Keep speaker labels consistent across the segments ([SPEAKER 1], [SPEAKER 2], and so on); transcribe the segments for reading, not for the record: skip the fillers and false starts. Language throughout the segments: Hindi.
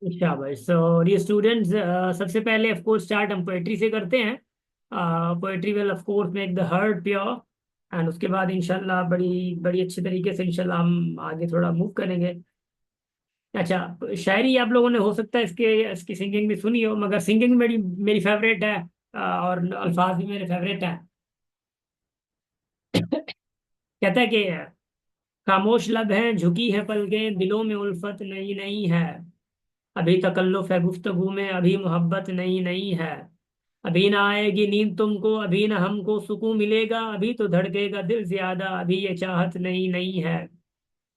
[SPEAKER 1] शाबाश। सो ये स्टूडेंट्स, सबसे पहले ऑफ कोर्स स्टार्ट हम पोएट्री से करते हैं। Poetry will of course make the heart pure. And उसके बाद इंशाल्लाह बड़ी बड़ी अच्छे तरीके से इंशाल्लाह हम आगे थोड़ा मूव करेंगे। अच्छा, शायरी आप लोगों ने हो सकता है इसकी सिंगिंग भी सुनी हो, मगर सिंगिंग मेरी मेरी फेवरेट है। और अल्फाज भी मेरे फेवरेट हैं। कहता है कि खामोश लब हैं, झुकी है पलकें, दिलों में उल्फत नहीं नहीं है। अभी तकल्लुफ है गुफ्तगू में, अभी मोहब्बत नहीं नहीं है। अभी ना आएगी नींद तुमको, अभी ना हमको सुकून मिलेगा, अभी तो धड़केगा दिल ज्यादा, अभी ये चाहत नहीं नहीं है।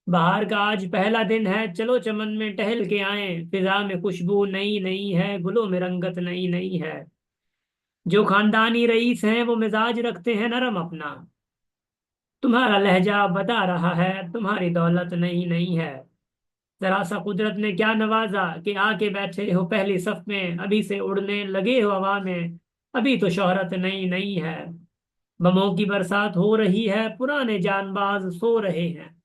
[SPEAKER 1] बाहर का आज पहला दिन है, चलो चमन में टहल के आए, फिजा में खुशबू नई नई है, गुलों में रंगत नई नई है। जो खानदानी रईस हैं वो मिजाज रखते हैं नरम अपना, तुम्हारा लहजा बता रहा है तुम्हारी दौलत नहीं नहीं है। जरा सा कुदरत ने क्या नवाजा कि आके बैठे हो पहली सफ में, अभी से उड़ने लगे हो हवा में, अभी तो शोहरत नई नई है। बमों की बरसात हो रही है, पुराने जानबाज सो रहे हैं।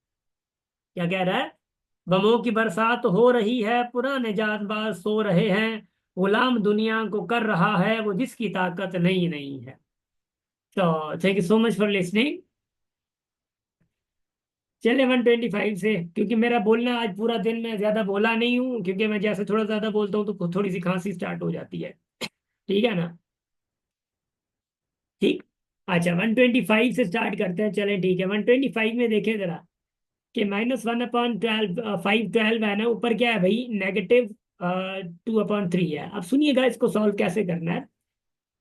[SPEAKER 1] क्या कह रहा है? बमों की बरसात हो रही है, पुराने जानबाज सो रहे हैं। गुलाम दुनिया को कर रहा है वो, जिसकी ताकत नहीं नहीं है। तो thank you so much for listening. चले 125 से, क्योंकि मेरा बोलना आज पूरा दिन मैं ज्यादा बोला नहीं हूँ, क्योंकि मैं जैसे थोड़ा ज्यादा बोलता हूँ तो थोड़ी सी खांसी स्टार्ट हो जाती है। ठीक है ना? ठीक। अच्छा, 125 से स्टार्ट करते हैं। चले ठीक है, 125 में देखें जरा कि -1/12, 5/12 है ना, ऊपर क्या है भाई? -2/3 है। अब सुनिएगा इसको सॉल्व कैसे करना है।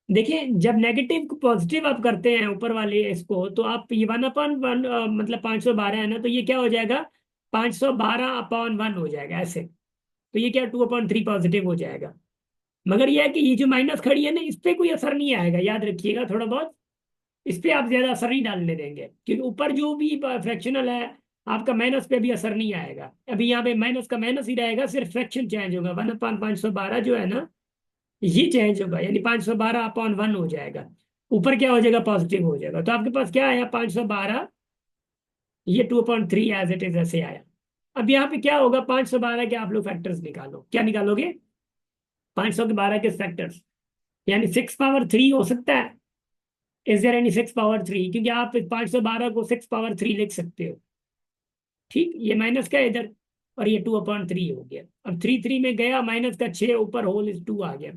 [SPEAKER 1] देखिए, जब नेगेटिव को पॉजिटिव आप करते हैं ऊपर वाले इसको, तो आप ये 1/1, मतलब 512 है ना, तो ये क्या हो जाएगा? 512/1 हो जाएगा ऐसे। तो ये क्या 2/3 पॉजिटिव हो जाएगा। मगर ये है कि ये जो माइनस खड़ी है ना, इस पे कोई असर नहीं आएगा, याद रखिएगा थोड़ा बहुत। इस पे आप ज्यादा असर नहीं डालने देंगे, क्योंकि ऊपर जो भी फ्रैक्शनल है आपका, माइनस पे भी असर नहीं आएगा। अभी यहाँ पे माइनस का माइनस ही रहेगा, सिर्फ फ्रैक्शन चेंज होगा। 1/512 जो है ना, ये चेंज होगा, यानी 512/1 हो जाएगा। ऊपर क्या हो जाएगा? पॉजिटिव हो जाएगा। तो आपके पास क्या आया? 512। ये 2/3 एज इट इज ऐसे आया। अब यहाँ पे क्या होगा? 512 के आप लोग फैक्टर्स निकालो। क्या निकालोगे? 512 के फैक्टर्स, यानी 6/3 हो सकता है। Is there any 6/3? क्योंकि आप 512 को 6/3 लिख सकते हो। ठीक, ये माइनस का है इधर, और ये 2/3 हो गया। अब 3 3 में गया, माइनस का 6 ऊपर, होल इज 2 आ गया।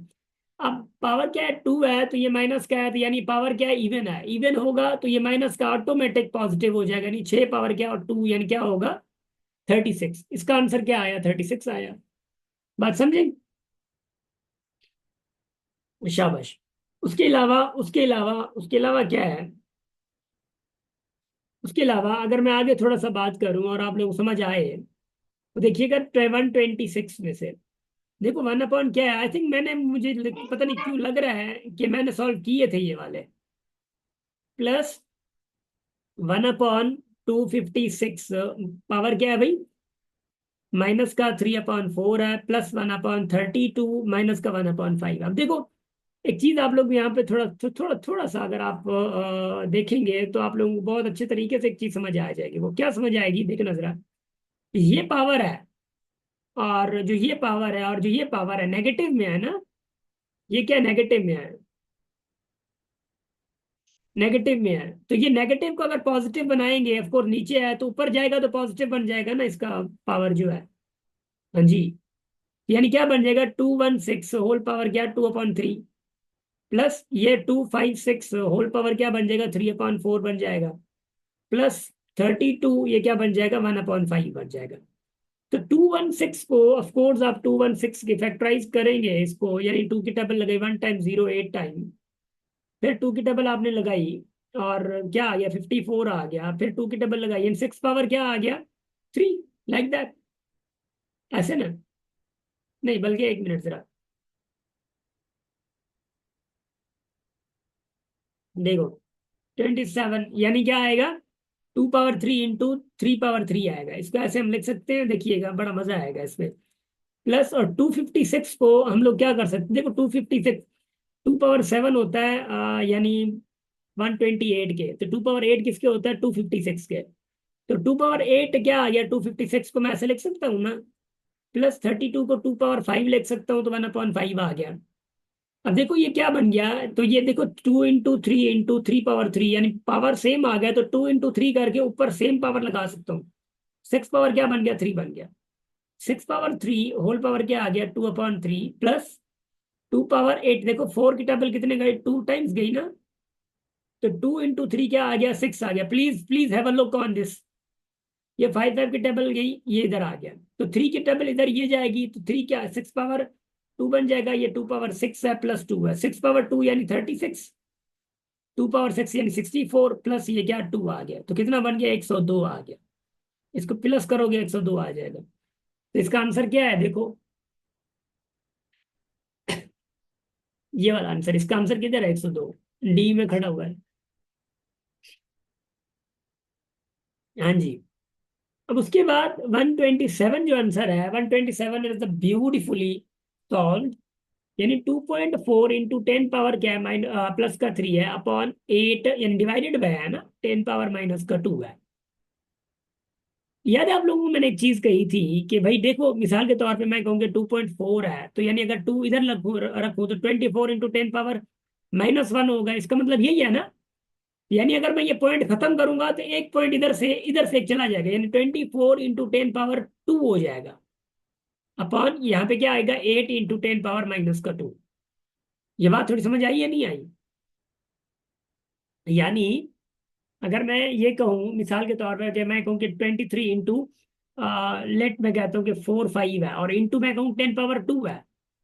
[SPEAKER 1] अब पावर क्या है? 2 है, तो ये माइनस का है, तो यानी पावर क्या है? इवन है। इवन होगा तो ये माइनस का ऑटोमेटिक पॉजिटिव हो जाएगा, यानी 6 पावर क्या और 2, यानी क्या होगा? 36। इसका आंसर क्या आया? 36 आया। बात समझे? शाबाश। उसके अलावा क्या है? उसके अलावा अगर मैं आगे थोड़ा सा बात करूं और आप लोग को समझ आए, तो देखिएगा 126 में से, देखो 1/, क्या है? आई थिंक पता नहीं क्यों लग रहा है कि मैंने सॉल्व किए थे ये वाले। +1/256, पावर क्या है भाई? माइनस का 3/4 है, +1/32, माइनस का 1/5। अब देखो, एक चीज आप लोग यहाँ पे थोड़ा सा अगर आप देखेंगे, तो आप लोगों को बहुत अच्छे तरीके से एक चीज समझ आ जाएगी। वो क्या समझ आएगी? देखना जरा। ये पावर है, और जो ये पावर है, और जो ये पावर है नेगेटिव में है ना, ये क्या नेगेटिव में है? नेगेटिव में है। तो ये नेगेटिव को अगर पॉजिटिव बनाएंगे, ऑफ कोर्स नीचे है तो ऊपर जाएगा तो पॉजिटिव बन जाएगा ना इसका पावर जो है। हाँ जी। यानी क्या बन जाएगा? 216 होल पावर क्या? 2/3, प्लस ये 256 होल पावर क्या बन जाएगा? 3/4 बन जाएगा, +32 ये क्या बन जाएगा? 1/5 बन जाएगा। तो 216 को ऑफ कोर्स आप 216 की फैक्टराइज करेंगे इसको, यानी 2 की टेबल लगाई 1 टाइम 0 8 टाइम, फिर 2 की टेबल आपने लगाई, और क्या आ गया? 54 आ गया। फिर 2 की टेबल लगाई, इन 6 पावर क्या आ गया? 3। Like that. ऐसे ना? नहीं, बल्कि एक मिनट जरा देखो। 27 यानी क्या आएगा? 2/3 इंटू 3/3 आएगा। इसको ऐसे हम लिख सकते हैं, देखिएगा बड़ा मजा आएगा इसमें। प्लस, और 256 को हम लोग क्या कर सकते हैं? देखो, 256 2/7 होता है, यानी 128 के। तो 2/8 किसके होता है? 256 के। तो 2/8 क्या आ गया? 256 को मैं ऐसे लिख सकता हूँ ना, प्लस 32 को 2 पावर 5 लिख सकता हूँ, तो 1/5 आ गया। अब देखो ये क्या बन गया, तो ये देखो 2 × 3 × 3 पावर 3, यानी पावर सेम आ गया, तो 2 × 3 करके ऊपर सेम पावर लगा सकता हूँ। 6 पावर क्या बन गया, 3 बन गया। 6 पावर 3 होल पावर क्या आ गया, 2/3 प्लस 2 पावर 8। देखो 4 की टेबल कितने गए, 2 टाइम्स गई ना, तो 2 × 3 क्या आ गया, 6 आ गया। Please please have a look on this. ये 5 5 की टेबल गई, ये इधर आ गया, तो 3 की टेबल इधर ये जाएगी, तो 3 क्या, 6 पावर 2 बन जाएगा। ये 2 पावर 6 है प्लस 2 है, 6 पावर 2 यानी 36, 2 पावर 6 यानी 64, प्लस ये क्या 2 आ गया, तो कितना बन गया, 102 आ गया। इसको प्लस करोगे 102 आ जाएगा। तो इसका आंसर क्या है, देखो ये वाला आंसर, इसका आंसर किधर है, 102 डी में खड़ा हुआ है। हाँ जी। अब उसके बाद 127 जो आंसर है, 127 इज द ब्यूटिफुली सॉल्व, यानी 2.4 × 10 पावर क्या है, प्लस का 3 है अपॉन 8, यानी डिवाइडेड बाय है ना, 10 पावर - 2 है। याद है आप लोगों को मैंने एक चीज कही थी कि भाई देखो, मिसाल के तौर पे मैं कहूँगी 2.4 है, तो यानी अगर 2 इधर रखूँ तो 24 × 10 पावर - 1 होगा, इसका मतलब यही है ना। यानी अगर मैं ये पॉइंट खत्म करूंगा तो एक पॉइंट इधर से एक चला जाएगा, यानी 24 × 10 पावर 2 हो जाएगा, अपॉन यहाँ पे क्या आएगा, 8 × 10 पावर - 2। ये बात थोड़ी समझ आई या नहीं आई। यानी अगर मैं ये कहूँ मिसाल के तौर पर कि मैं कहूँ कि 23 इंटू, लेट मैं कहता हूँ कि 4 5 है, और इंटू मैं कहूँ 10 पावर 2 है।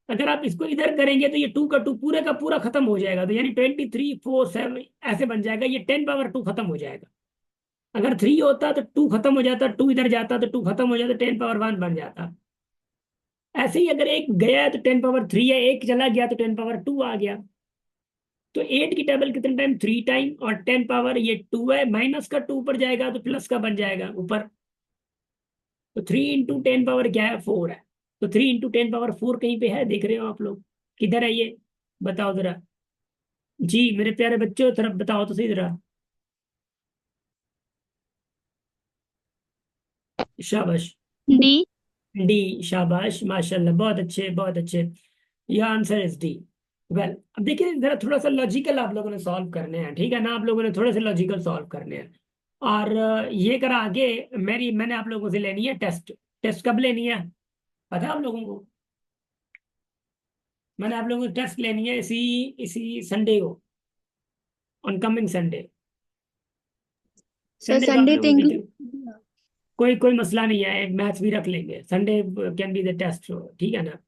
[SPEAKER 1] अगर आप इसको इधर करेंगे तो ये 2 का 2 पूरे का पूरा खत्म हो जाएगा, तो यानी 23 4 7 ऐसे बन जाएगा, ये 10 पावर 2 खत्म हो जाएगा। अगर 3 होता तो 2 खत्म हो जाता, 2 इधर जाता तो 2 खत्म हो जाता, 10 पावर 1 बन जाता। ऐसे ही अगर एक गया है तो 10 पावर 3 है, एक चला गया तो 10 पावर 2 आ गया। तो 8 की टेबल कितने टाइम, 3 टाइम, और 10 पावर ये 2 है, माइनस का 2 ऊपर जाएगा तो प्लस का बन जाएगा ऊपर। तो 3 × 10 पावर क्या है, 4 है। तो 3 × 10 पावर 4 कहीं पे है, देख रहे हो आप लोग, किधर है ये, बताओ जरा। जी मेरे प्यारे बच्चों, तरफ बताओ तो सही जरा। शाबाश।
[SPEAKER 2] डी।
[SPEAKER 1] डी, शाबाश, माशाल्लाह, बहुत अच्छे बहुत अच्छे। यह आंसर इज डी। वेल, अब देखिए जरा थोड़ा सा लॉजिकल आप लोगों ने सॉल्व करने हैं, ठीक है ना, आप लोगों ने थोड़े से लॉजिकल सॉल्व करने हैं। और ये करा आगे, मैंने आप लोगों से लेनी है टेस्ट। टेस्ट कब लेनी है, पता है आप लोगों को। मैंने आप लोगों को टेस्ट लेनी है इसी इसी संडे को, on coming Sunday.
[SPEAKER 2] Sir
[SPEAKER 1] Sunday को आप
[SPEAKER 2] संडे तो
[SPEAKER 1] लोगों की
[SPEAKER 2] इंग्लिश।
[SPEAKER 1] कोई कोई मसला नहीं है, एक मैथ्स भी रख लेंगे Sunday, can be the test, ठीक है ना।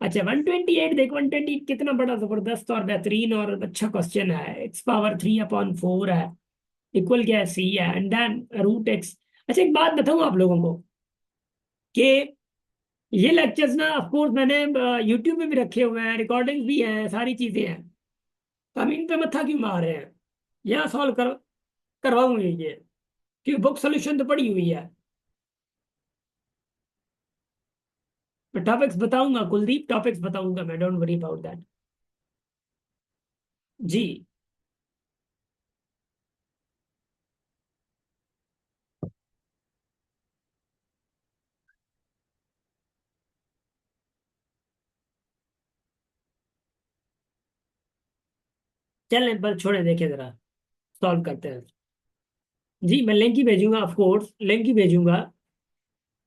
[SPEAKER 1] अच्छा 128, देखो 128 कितना बड़ा जबरदस्त और बेहतरीन और अच्छा क्वेश्चन है। x⁴ है, इक्वल क्या है, c है, एंड देन √x। अच्छा एक बात बताऊं आप लोगों को कि ये लेक्चर्स ना ऑफ कोर्स मैंने यूट्यूब पे भी रखे हुए हैं, रिकॉर्डिंग भी हैं, सारी चीजें हैं, तो हम इन पे मत्था क्यों मार रहे हैं, यहाँ सॉल्व करवाऊंगे ये, क्योंकि बुक सोल्यूशन तो पड़ी हुई है। मैं टॉपिक्स बताऊंगा कुलदीप, टॉपिक्स बताऊंगा मैं, डोंट वरी अबाउट दैट। जी। चलें पर छोड़े, देखे जरा सॉल्व करते हैं। जी मैं लिंक ही भेजूंगा, ऑफ कोर्स लिंक ही भेजूंगा।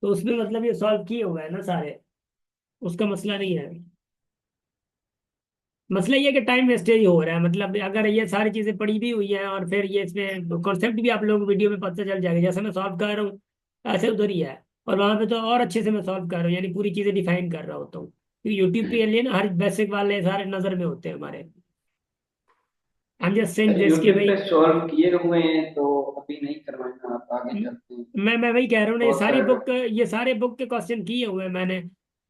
[SPEAKER 1] तो उसमें मतलब ये सॉल्व किए हुए हैं ना सारे, उसका मसला नहीं है। मसला ये है कि टाइम वेस्टेज हो रहा है, मतलब अगर ये सारी चीजें पड़ी भी हुई हैं और फिर ये इसमें कॉन्सेप्ट भी आप लोगों को वीडियो में पता चल जाएगा, जैसे मैं सॉल्व कर रहा हूँ ऐसे उधर ही है। और वहां पे तो और अच्छे से मैं सॉल्व कर रहा हूँ, यानी पूरी चीजें डिफाइन कर रहा होता हूँ, क्योंकि यूट्यूब पे लिए ना हर बेसिक वाले सारे नजर में होते हैं हमारे। I am just saying this कि
[SPEAKER 3] यूट्यूब
[SPEAKER 1] भाई,
[SPEAKER 3] पे सॉल्व किए हुए हैं तो अभी नहीं करवाना, आप आगे चलते हैं।
[SPEAKER 1] मैं वही कह रहा हूँ ना,
[SPEAKER 3] बहुत सारे
[SPEAKER 1] ये सारे बुक के क्वेश्चन किए हुए हैं मैंने।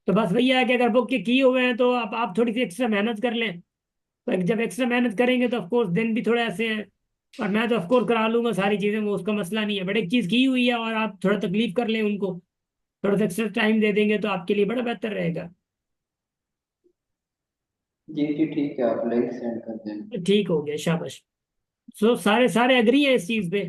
[SPEAKER 1] तो बस भैया है कि अगर बुक के किए हुए हैं तो आप थोड़ी सी एक्स्ट्रा मेहनत कर लें। तो जब एक्स्ट्रा मेहनत करेंगे तो ऑफकोर्स दिन भी थोड़ा ऐसे हैं। और मैं तो ऑफकोर्स करा लूंगा सारी चीजें, वो उसका मसला नहीं है, बट एक चीज की हुई है और आप थोड़ा तकलीफ कर लें उनको, थोड़ा सा एक्स्ट्रा टाइम दे देंगे तो आपके लिए बड़ा बेहतर रहेगा।
[SPEAKER 3] जी जी ठीक है, आप लिंक सेंड कर दें।
[SPEAKER 1] ठीक हो गया, शाबाश। सो सारे सारे एग्री है इस चीज पे,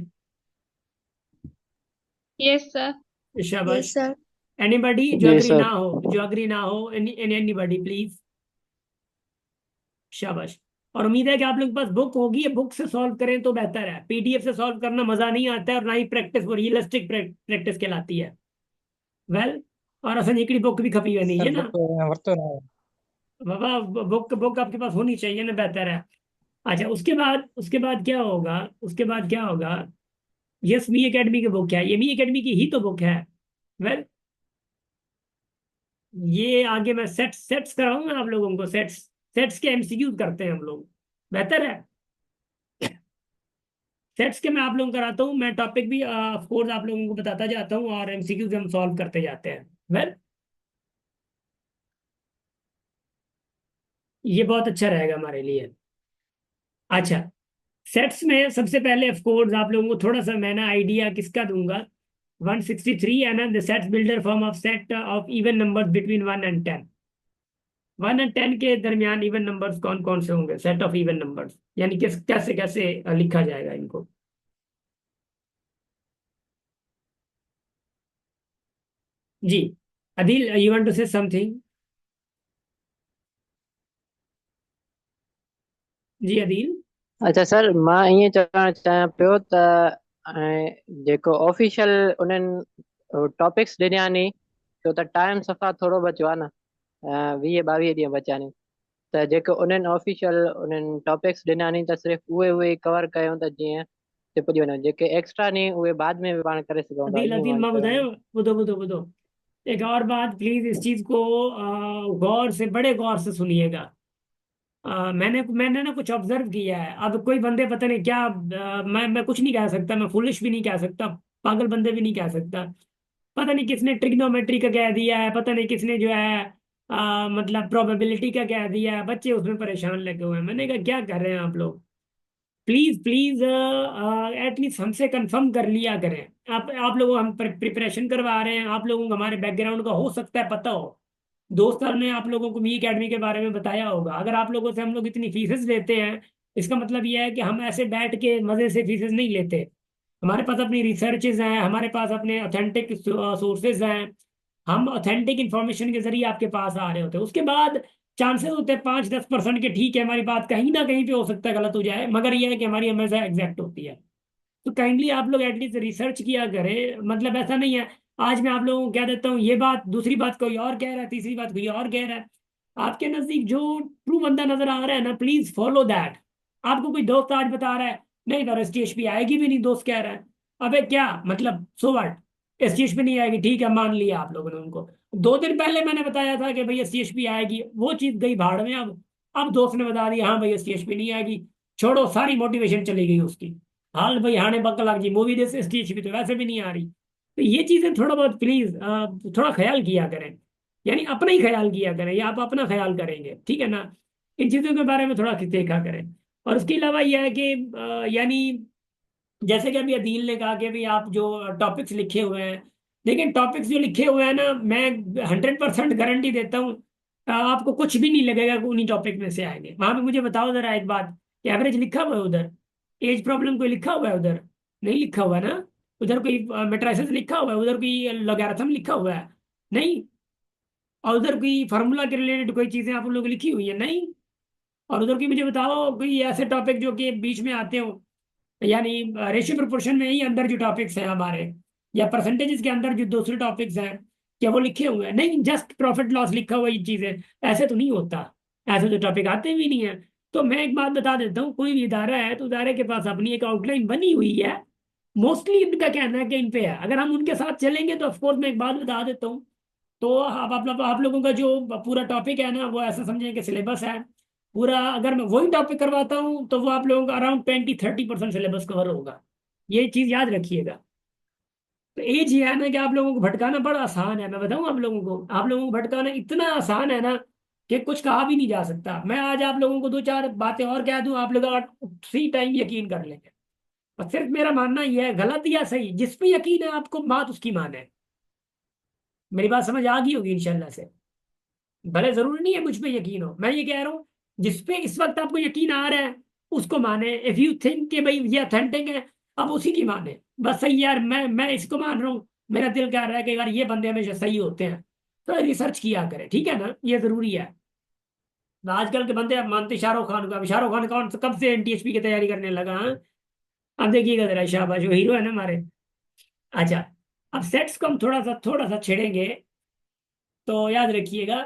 [SPEAKER 2] यस सर।
[SPEAKER 1] शाबाश।
[SPEAKER 2] Yes sir.
[SPEAKER 1] एनीबडी जो
[SPEAKER 2] जी
[SPEAKER 1] अग्री
[SPEAKER 2] सर।
[SPEAKER 1] ना हो, जो अग्री ना हो, एनीबडी प्लीज। शाबाश। और उम्मीद है कि आप लोग के पास बुक होगी, बुक से सॉल्व करें तो बेहतर है, पीडीएफ से सॉल्व करना मजा नहीं आता है, और ना ही प्रैक्टिस वो रियलिस्टिक प्रैक्टिस कहलाती है। वेल, और असन हिकड़ी बुक भी खपी वञे
[SPEAKER 2] सर
[SPEAKER 1] है ना।
[SPEAKER 2] बुक वरितो न आहे।
[SPEAKER 1] बाबा, बुक बुक आपके पास होनी चाहिए ना, बेहतर है। अच्छा, उसके बाद क्या होगा? उसके बाद क्या होगा? यस, मी एकेडमी की बुक है, ये मी एकेडमी की ही तो बुक है। वेल, ये आगे मैं सेट्स सेट्स कराऊंगा आप लोगों को, सेट्स। सेट्स के एमसीक्यू करते हैं हम लोग, बेहतर है। सेट्स के मैं आप लोगों को कराता हूँ, मैं टॉपिक भी ऑफ कोर्स आप लोगों को बताता जाता हूँ, और एमसीक्यू हम सॉल्व करते जाते हैं। वेल, ये बहुत अच्छा रहेगा हमारे लिए। अच्छा, सेट्स में सबसे पहले ऑफ कोर्स आप लोगों को थोड़ा सा मैं ना आइडिया किसका दूंगा। 163 है ना, the sets builder form of set of even numbers between 1 and 10। 1 and 10 के दरमियान इवन नंबर्स कौन कौन से होंगे, सेट ऑफ इवन नंबर्स, यानी किस कैसे कैसे लिखा जाएगा इनको। जी, Adil, you want to say something? जी अदिल।
[SPEAKER 2] अच्छा सर, मां ईअं चवणु चाहियां पियो त जेको ऑफिशियल उन्हनि टॉपिक्स ॾिना नी, छो त टाइम सफ़ा थोरो बचियो आहे न। 20-22 ॾींहं बचिया नी। त जेको उन्हनि ऑफिशियल उन्हनि टॉपिक्स ॾिना नी त सिर्फ़ु उहे कवर कयूं त जीअं सिपजी वञो, जेके एक्स्ट्रा नी उहे बाद में बि पाण करे सघूं था,
[SPEAKER 1] अदिल,
[SPEAKER 2] ईअं
[SPEAKER 1] अदिल
[SPEAKER 2] मां
[SPEAKER 1] मां
[SPEAKER 2] चवां।
[SPEAKER 1] ॿुधायो, ॿुधो ॿुधो ॿुधो। एक और बात प्लीज, इस चीज को गौर से, बड़े गौर से सुनिएगा। मैंने मैंने ना कुछ ऑब्जर्व किया है, अब कोई बंदे पता नहीं क्या, मैं कुछ नहीं कह सकता, मैं फुलिश भी नहीं कह सकता, पागल बंदे भी नहीं कह सकता। पता नहीं किसने ट्रिग्नोमेट्री का कह दिया है, पता नहीं किसने जो है मतलब प्रोबेबिलिटी का कह दिया है, बच्चे उसमें परेशान लगे हुए हैं। मैंने कहा क्या कर रहे हैं आप लोग? प्लीज प्लीज, एटलीस्ट हमसे कंफर्म कर लिया करें। आप लोगों हम प्रिपरेशन करवा रहे हैं, आप लोगों को हमारे बैकग्राउंड का हो सकता है पता हो, दोस्तों ने आप लोगों को मी एकेडमी के बारे में बताया होगा। अगर आप लोगों से हम लोग इतनी फीसेस लेते हैं, इसका मतलब यह है कि हम ऐसे बैठ के मजे से फीसेस नहीं लेते। हमारे पास अपनी रिसर्चेज हैं, हमारे पास अपने ऑथेंटिक सोर्सेज हैं, हम ऑथेंटिक इंफॉर्मेशन के जरिए आपके पास आ रहे होते हैं। उसके बाद चांसेस होते हैं 5-10% के, ठीक है हमारी बात कहीं ना कहीं पे हो सकता है गलत हो जाए, मगर यह है कि हमारी हमेशा एग्जैक्ट होती है। तो काइंडली आप लोग एटलीस्ट रिसर्च किया करें, मतलब ऐसा नहीं है आज मैं आप लोगों को कह देता हूँ ये बात, दूसरी बात कोई और कह रहा है, तीसरी बात कोई और कह रहा है। आपके नजदीक जो ट्रू बंदा नजर आ रहा है ना, प्लीज फॉलो दैट। आपको कोई दोस्त आज बता रहा है नहीं सर एसटीएच पे आएगी भी नहीं, दोस्त कह रहा है, अबे क्या मतलब, सो व्हाट, एसटीएच पे नहीं आएगी, ठीक है मान लिया आप लोगों ने उनको। 2 दिन पहले मैंने बताया था कि भाई एसटीएच पे आएगी, वो चीज गई भाड़ में। अब दोस्त ने बता दिया हाँ भाई एसटीएच पे नहीं आएगी, छोड़ो, सारी मोटिवेशन चली गई उसकी। हाल भाई हाने बक लाग जी, मूवी देख एसटीएच पे तो वैसे भी नहीं आ रही। तो ये चीजें थोड़ा बहुत प्लीज थोड़ा ख्याल किया करें, यानी अपना ही ख्याल किया करें, या आप अपना ख्याल करेंगे, ठीक है ना। इन चीज़ों के बारे में थोड़ा देखा करें। और उसके अलावा यह है कि यानी जैसे कि अभी अदील ने कहा कि भाई आप जो टॉपिक्स लिखे हुए हैं, लेकिन टॉपिक्स जो लिखे हुए हैं ना, मैं 100% गारंटी देता हूँ आपको कुछ भी नहीं लगेगा कि उन्हीं टॉपिक में से आएंगे। वहां पे मुझे बताओ जरा एक बात, कि एवरेज लिखा हुआ है उधर? एज प्रॉब्लम कोई लिखा हुआ है उधर? नहीं लिखा हुआ ना। उधर कोई मेट्राइसिस लिखा हुआ है? उधर कोई लॉगरिथम लिखा हुआ है? नहीं। और उधर कोई फार्मूला के रिलेटेड कोई चीजें आप लोगों की लिखी हुई है? नहीं। और उधर की मुझे बताओ कोई ऐसे टॉपिक जो कि बीच में आते हो, यानी रेशियो प्रोपोर्शन में ही अंदर जो टॉपिक्स हैं हमारे, या परसेंटेजेस के अंदर जो दूसरे टॉपिक्स हैं, क्या वो लिखे हुए हैं? नहीं, जस्ट प्रॉफिट लॉस लिखा हुआ ये चीजें, ऐसे तो नहीं होता। ऐसे तो टॉपिक आते भी नहीं है। तो मैं एक बात बता देता हूँ, कोई भी इदारा है तो इदारे के पास अपनी एक आउटलाइन बनी हुई है। मोस्टली इनका कहना है कि इन पे है, अगर हम उनके साथ चलेंगे तो ऑफकोर्स मैं एक बात बता देता हूँ। तो आप लोगों का जो पूरा टॉपिक है ना, वो ऐसा समझें कि सिलेबस है पूरा। अगर मैं वही टॉपिक करवाता हूँ तो वो आप लोगों का अराउंड 20-30% सिलेबस कवर होगा। ये चीज याद रखिएगा। तो एज ये है ना कि आप लोगों को भटकाना बड़ा आसान है, मैं बताऊं आप लोगों को भटकाना इतना आसान है ना कि कुछ कहा भी नहीं जा सकता। मैं आज आप लोगों को 2-4 बातें और कह दूं, आप लोग उसी टाइम यकीन कर लेंगे। और सिर्फ मेरा मानना यह है, गलत या सही, जिस पे यकीन है आपको बात उसकी माने। मेरी बात समझ आ गई होगी इंशाल्लाह से। भले जरूरी नहीं है मुझ पे यकीन हो, मैं ये कह रहा हूँ जिस पे इस वक्त आपको यकीन आ रहा है उसको माने। इफ यू थिंक कि भाई ये अथेंटिक है, अब उसी की माने। बस सही यार, मैं इसको मान रहा हूँ, मेरा दिल कह रहा है कि यार ये बंदे हमेशा सही होते हैं, तो रिसर्च किया करें, ठीक है ना, ये जरूरी है। आजकल के बंदे अब मानते शाहरुख खान को, अब शाहरुख खान कौन कब से एनटीएसपी की तैयारी करने लगा, हाँ? अब देखिएगा जरा, शाबाश, वो हीरो है ना हमारे। अच्छा, अब सेट्स को हम थोड़ा सा छेड़ेंगे, तो याद रखिएगा।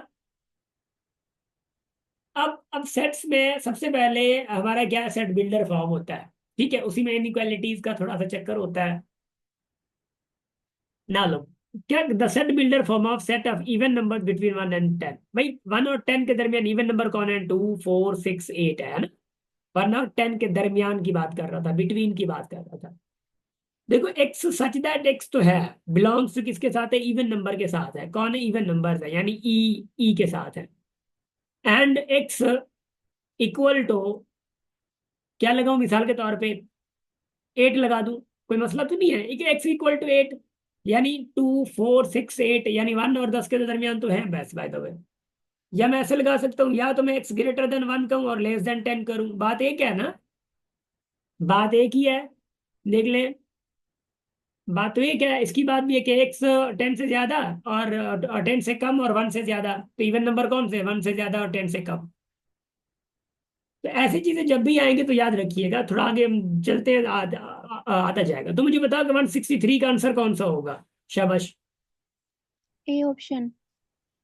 [SPEAKER 1] अब सेट्स में सबसे पहले हमारा क्या सेट बिल्डर फॉर्म होता है, ठीक है, उसी में इनइक्वालिटीज का थोड़ा सा चक्कर होता है ना लो। क्या the set builder form of set of even number between 1 and 10, भाई 1 और 10 के दरमियान इवन नंबर कौन है, 2 4 6 8 है ना। 1 और 10 के दरमियान की बात कर रहा था, बिटवीन की बात कर रहा था। देखो एक्स सच दैट एक्स तो है, बिलोंग्स टू किसके साथ है, इवन नंबर के साथ है, कौन है, इवन नंबर है, यानी ई के साथ है। एंड एक्स इक्वल टू, क्या लगाऊं मिसाल के तौर पे, 8 लगा दूं, कोई मसला तो नहीं है, एक्स इक्वल टू 8, यानी 2 4 6 8, यानी 1 और 10 के दरमियान तो है बस, बाय द वे। या मैं ऐसे लगा सकता हूँ, या तो मैं एक्स ग्रेटर देन 1 कहूँ और लेस देन 10 करूँ, बात एक है ना, बात एक ही है, देख लें। बात तो एक है, इसकी बात भी है कि एक्स 10 से ज्यादा और 10 से कम और 1 से ज्यादा, तो इवन नंबर कौन से, 1 से ज्यादा और 10 से कम। तो ऐसी चीजें जब भी आएंगे तो याद रखिएगा, थोड़ा आगे हम चलते हैं, आता जाएगा। तो मुझे बताओ कि 163 का आंसर कौन सा होगा, शाबाश।
[SPEAKER 4] A option.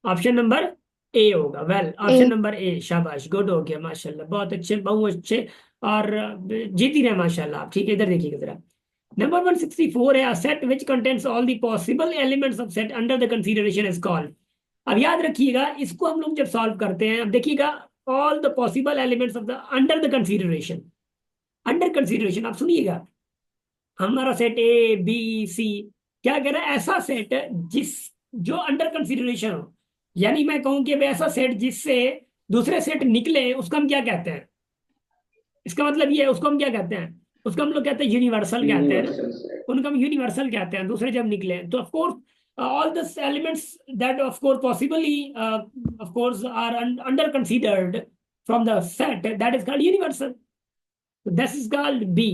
[SPEAKER 1] Option number A होगा, well
[SPEAKER 4] A.
[SPEAKER 1] Option number A, शाबाश, गुड हो गया, माशाल्लाह, बहुत अच्छे, बहुत अच्छे। और जीत ही रहे माशाल्लाह आप, ठीक है, इधर देखिएगा जरा। नंबर 164 है, set which contains all the possible elements of set under the consideration is called. अब याद रखिएगा, इसको हम लोग जब सॉल्व करते हैं, अब देखिएगा, all the possible elements of the under the consideration, under consideration, आप सुनिएगा, हमारा सेट ए बी सी, क्या कह रहा है, ऐसा सेट जिस, जो अंडर कंसीडरेशन हो, यानी मैं कहूं कि भाई ऐसा सेट जिससे दूसरे सेट निकले, उसको हम क्या कहते हैं, इसका मतलब ये है, उसको हम क्या कहते हैं, उसको हम लोग कहते हैं यूनिवर्सल कहते हैं ना,
[SPEAKER 3] यूनिवर्सल सेट।
[SPEAKER 1] उनको हम यूनिवर्सल कहते हैं, दूसरे जब निकले तो of course all the elements that of course possibly of course are under considered from the set, that is called universal. So this is called B,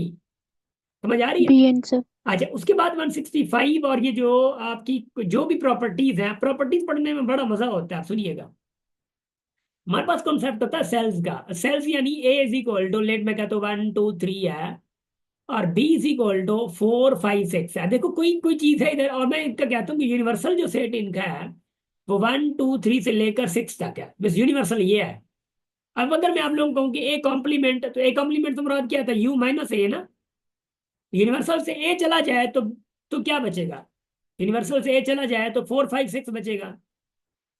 [SPEAKER 1] समझ आ रही है।
[SPEAKER 4] B answer.
[SPEAKER 1] अच्छा, उसके बाद 165, और ये जो आपकी जो भी प्रॉपर्टीज हैं, प्रॉपर्टीज पढ़ने में बड़ा मजा होता है, आप सुनिएगा। हमारे पास कॉन्सेप्ट होता है सेल्स का, सेल्स यानी ए इज इक्वल टू, लेट मैं कहता हूँ 1 2 3 है, और बी इज इक्वल टू 4 5 6 है। देखो कोई कोई चीज है इधर, और मैं इनका कहता हूँ कि यूनिवर्सल जो सेट इनका है वो 1 2 3 से लेकर 6 तक है, बस यूनिवर्सल ये है। अब अगर मैं आप लोगों को कहूँ कि ए कॉम्प्लीमेंट, तो ए कॉम्प्लीमेंट तो मुराद क्या था, यू माइनस ए ना। यूनिवर्सल से ए चला जाए तो क्या बचेगा, यूनिवर्सल से ए चला जाए तो 4 5 6 बचेगा।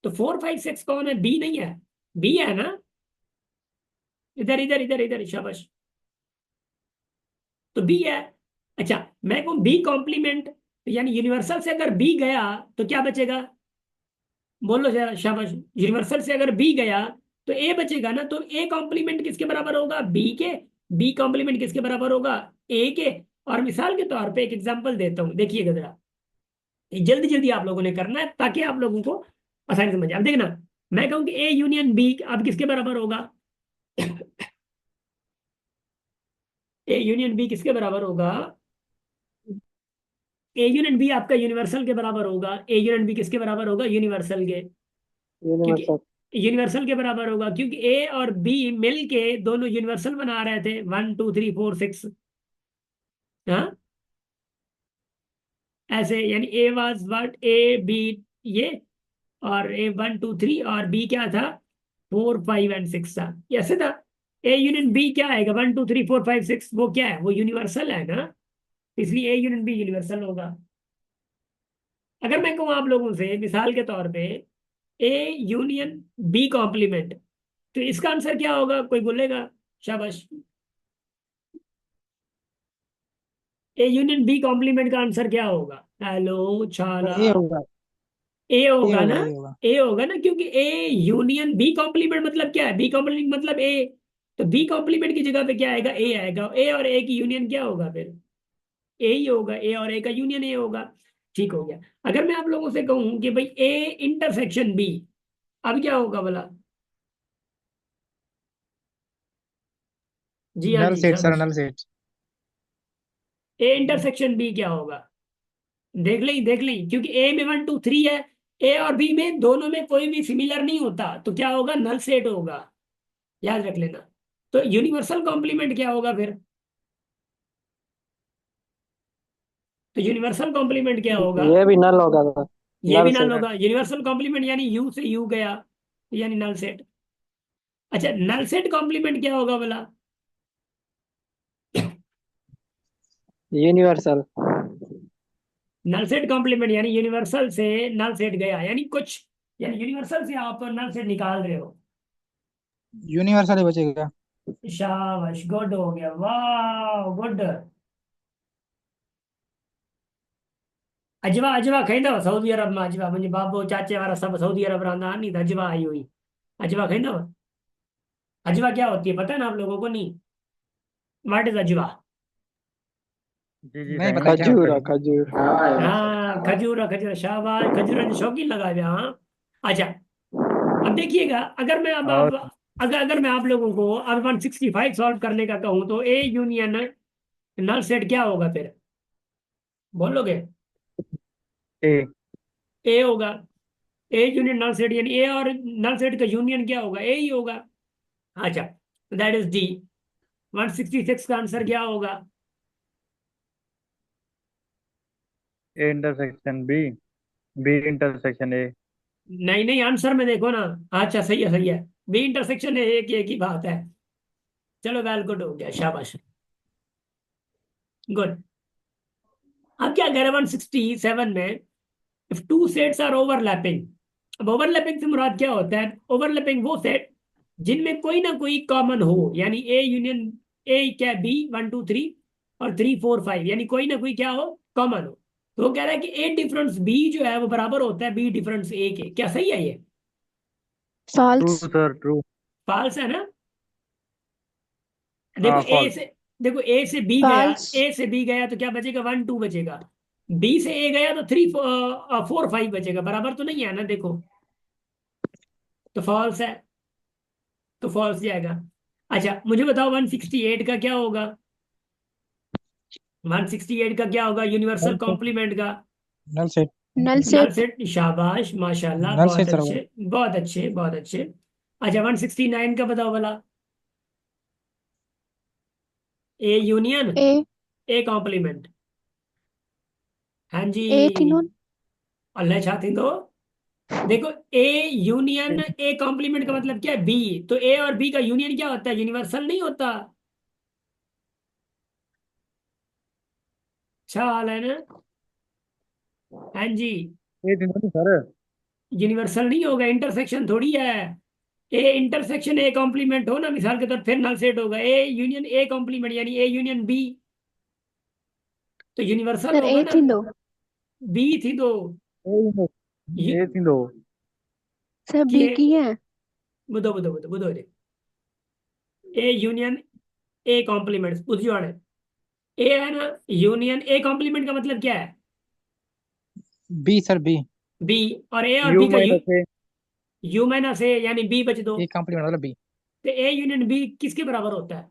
[SPEAKER 1] तो 4 5 6 कौन है, बी नहीं है, बी है ना, इधर इधर इधर इधर, शाबाश, तो बी है। अच्छा, मैं कहूँ बी कॉम्प्लीमेंट, यानी यूनिवर्सल से अगर बी गया तो क्या बचेगा, बोलो जरा, शाबाश। यूनिवर्सल से अगर बी गया तो ए बचेगा ना, तो ए कॉम्प्लीमेंट किसके बराबर होगा, बी के, बी कॉम्प्लीमेंट किसके बराबर होगा, ए के। और मिसाल के तौर पे एक एग्जांपल देता हूँ, देखिएगा जरा, जल्दी जल्दी आप लोगों ने करना है ताकि आप लोगों को आसानी समझ आए। अब देखना, मैं कहूँ कि ए यूनियन बी अब किसके बराबर होगा, ए यूनियन बी किसके बराबर होगा, ए यूनियन बी आपका यूनिवर्सल के बराबर होगा, ए यूनियन बी किसके बराबर होगा, यूनिवर्सल के, क्योंकि
[SPEAKER 2] यूनिवर्सल।
[SPEAKER 1] यूनिवर्सल के बराबर होगा, क्योंकि ए और बी मिल के दोनों यूनिवर्सल बना रहे थे, 1 2 3 4 6, हाँ, ऐसे, यानी A was what, A B, ये, और ए 1 2 3, और बी क्या था, 4 5 and 6 था, ये ऐसे था। ए यूनियन बी क्या आएगा, 1 2 3 4 5 6, वो क्या है, वो यूनिवर्सल है ना, इसलिए ए यूनियन बी यूनिवर्सल होगा। अगर मैं कहूँ आप लोगों से मिसाल के तौर पे, ए यूनियन बी कॉम्प्लीमेंट, तो इसका आंसर क्या होगा, कोई बोलेगा, शाबाश। ए यूनियन बी कॉम्प्लीमेंट का आंसर क्या होगा, हेलो छाला,
[SPEAKER 5] ये होगा।
[SPEAKER 1] ए
[SPEAKER 5] ये
[SPEAKER 1] होगा ना,
[SPEAKER 5] होगा। ये होगा।
[SPEAKER 1] ए होगा ना, क्योंकि ए यूनियन बी कॉम्प्लीमेंट मतलब क्या है, बी कॉम्प्लीमेंट मतलब ए, तो बी कॉम्प्लीमेंट की जगह पे क्या आएगा, ए आएगा, ए और ए की यूनियन क्या होगा फिर, ए ही होगा, ए और ए का यूनियन ए होगा। ठीक हो गया। अगर मैं आप लोगों से कहूं कि भाई ए इंटरसेक्शन बी, अब क्या होगा बोला, जी हाँ
[SPEAKER 5] नल
[SPEAKER 1] जी,
[SPEAKER 5] सेट सर,
[SPEAKER 1] शाबाश।
[SPEAKER 5] Null set.
[SPEAKER 1] A intersection B क्या होगा, देख लें क्योंकि ए में 1 2 3 है, ए और बी में दोनों में कोई भी सिमिलर नहीं होता, तो क्या होगा, नल सेट होगा, याद रख लेना। तो यूनिवर्सल कॉम्प्लीमेंट क्या होगा फिर, तो यूनिवर्सल कॉम्प्लीमेंट क्या होगा,
[SPEAKER 2] ये भी नल होगा सर।
[SPEAKER 1] ये
[SPEAKER 2] नल
[SPEAKER 1] भी नल
[SPEAKER 2] सेट।
[SPEAKER 1] होगा। यूनिवर्सल कॉम्प्लीमेंट यानी यू से यू गया, यानी नल सेट। अच्छा, नल सेट कॉम्प्लीमेंट क्या होगा बोला,
[SPEAKER 2] यूनिवर्सल।
[SPEAKER 1] नल सेट कॉम्प्लीमेंट यानी यूनिवर्सल से नल सेट गया, यानी कुछ, यानी यूनिवर्सल से आप नल सेट निकाल रहे हो।
[SPEAKER 5] यूनिवर्सल ही बचेगा।
[SPEAKER 1] शाबाश, गुड हो गया, वाह गुड। अजवा अजवा खाईंदव सऊदी अरब में, अजवा मुंहिंजे बाबो चाचे वारा सब सऊदी अरब रहंदा आहिनि नी, त अजवा आई हुई। अजवा खाईंदव, अजवा क्या होती है पता है ना आप लोगों को, नहीं, व्हाट इज अजवा।
[SPEAKER 6] जी जी
[SPEAKER 5] नहीं
[SPEAKER 6] खाएंगे
[SPEAKER 5] पता
[SPEAKER 6] ना
[SPEAKER 5] क्या
[SPEAKER 6] क्यों
[SPEAKER 5] होता
[SPEAKER 2] खजूर
[SPEAKER 5] है।
[SPEAKER 6] खाएंगे।
[SPEAKER 2] खजूर।
[SPEAKER 3] हाँ
[SPEAKER 1] हाँ खजूर खजूर, शाबाश, खजूर के शौकीन लगा दिया, हाँ। अच्छा, अब देखिएगा, अगर मैं अब
[SPEAKER 6] और
[SPEAKER 1] अगर अगर मैं आप लोगों को अब 165 सॉल्व करने का कहूँ, तो ए यूनियन नल सेट क्या होगा फिर, बोलोगे,
[SPEAKER 6] ए।
[SPEAKER 1] ए होगा। ए यूनियन नल सेट यानी ए और नल सेट का यूनियन क्या होगा, ए ही होगा। अच्छा, दैट इज डी। 166 का आंसर क्या होगा,
[SPEAKER 6] A intersection B, B intersection A.
[SPEAKER 1] नहीं नहीं, आंसर में देखो ना। अच्छा सही है सही है, बी इंटरसेक्शन है, एक ही बात है। चलो वेल गुड हो गया, शाबाश, गुड। अब क्या कह रहे हैं 167 में, if two sets are overlapping. अब ओवरलैपिंग से मुराद क्या होता है, ओवरलैपिंग वो सेट जिनमें कोई ना कोई कॉमन हो, यानी ए यूनियन ए क्या, बी 1 2 3 और 3 4 5, यानी कोई ना कोई क्या हो, कॉमन हो। तो वो कह रहा है कि ए डिफरेंस बी जो है वो बराबर होता है बी डिफरेंस ए के, क्या सही है ये,
[SPEAKER 6] true
[SPEAKER 4] false,
[SPEAKER 6] sir true.
[SPEAKER 1] False है ना। देखो
[SPEAKER 6] हाँ
[SPEAKER 1] ए
[SPEAKER 6] फॉल्स।
[SPEAKER 1] से, देखो ए से बी गया,
[SPEAKER 4] false,
[SPEAKER 1] ए से बी गया तो क्या बचेगा, 1 2 बचेगा। बी से ए गया तो 3 4 5 बचेगा, बराबर तो नहीं है ना, देखो, तो फॉल्स है, तो फॉल्स जाएगा। अच्छा मुझे बताओ 168 का क्या होगा, 168 का क्या होगा यूनिवर्सल
[SPEAKER 5] नल सेट।
[SPEAKER 1] कॉम्प्लीमेंट का,
[SPEAKER 5] null set.
[SPEAKER 4] null
[SPEAKER 1] null
[SPEAKER 4] set,
[SPEAKER 1] set, शाबाश माशाल्लाह,
[SPEAKER 5] नल
[SPEAKER 1] बहुत
[SPEAKER 5] सेट सर होगा।
[SPEAKER 1] अच्छे बहुत अच्छे बहुत अच्छे। अच्छा 169 का बताओ भला, A union
[SPEAKER 4] A,
[SPEAKER 1] A complement, हाँ जी,
[SPEAKER 4] A थींदो न,
[SPEAKER 1] अल्लाह छा थींदो। देखो ए यूनियन ए कॉम्प्लीमेंट का मतलब क्या है, बी, तो ए और बी का यूनियन क्या होता है, यूनिवर्सल नहीं होता। अच्छा हाल है ना, हाँ जी,
[SPEAKER 6] ए तीनों नहीं सर।
[SPEAKER 1] यूनिवर्सल नहीं होगा, इंटरसेक्शन थोड़ी है। ए इंटरसेक्शन ए कॉम्प्लीमेंट हो ना मिसाल के तौर, फिर नल सेट होगा, ए यूनियन ए कॉम्प्लीमेंट यानी ए यूनियन बी, तो यूनिवर्सल
[SPEAKER 4] sir
[SPEAKER 1] होगा
[SPEAKER 4] A
[SPEAKER 1] ना,
[SPEAKER 4] थींदो,
[SPEAKER 1] बी थी दो,
[SPEAKER 6] ए तीनों।
[SPEAKER 4] sir
[SPEAKER 1] कि
[SPEAKER 4] B कीअं,
[SPEAKER 1] ॿुधो ॿुधो ॿुधो ॿुधो रे, ए यूनियन ए कॉम्प्लीमेंट ॿुधियो हाणे, ए है ना यूनियन ए कॉम्प्लीमेंट का मतलब क्या है,
[SPEAKER 5] बी सर बी।
[SPEAKER 1] बी, और
[SPEAKER 6] यू
[SPEAKER 1] बी का
[SPEAKER 6] माइनस ए।
[SPEAKER 1] यू माइनस ए यानी बी बच दो,
[SPEAKER 5] ए कॉम्प्लीमेंट वाला बी।
[SPEAKER 1] तो ए यूनियन बी किसके बराबर होता है,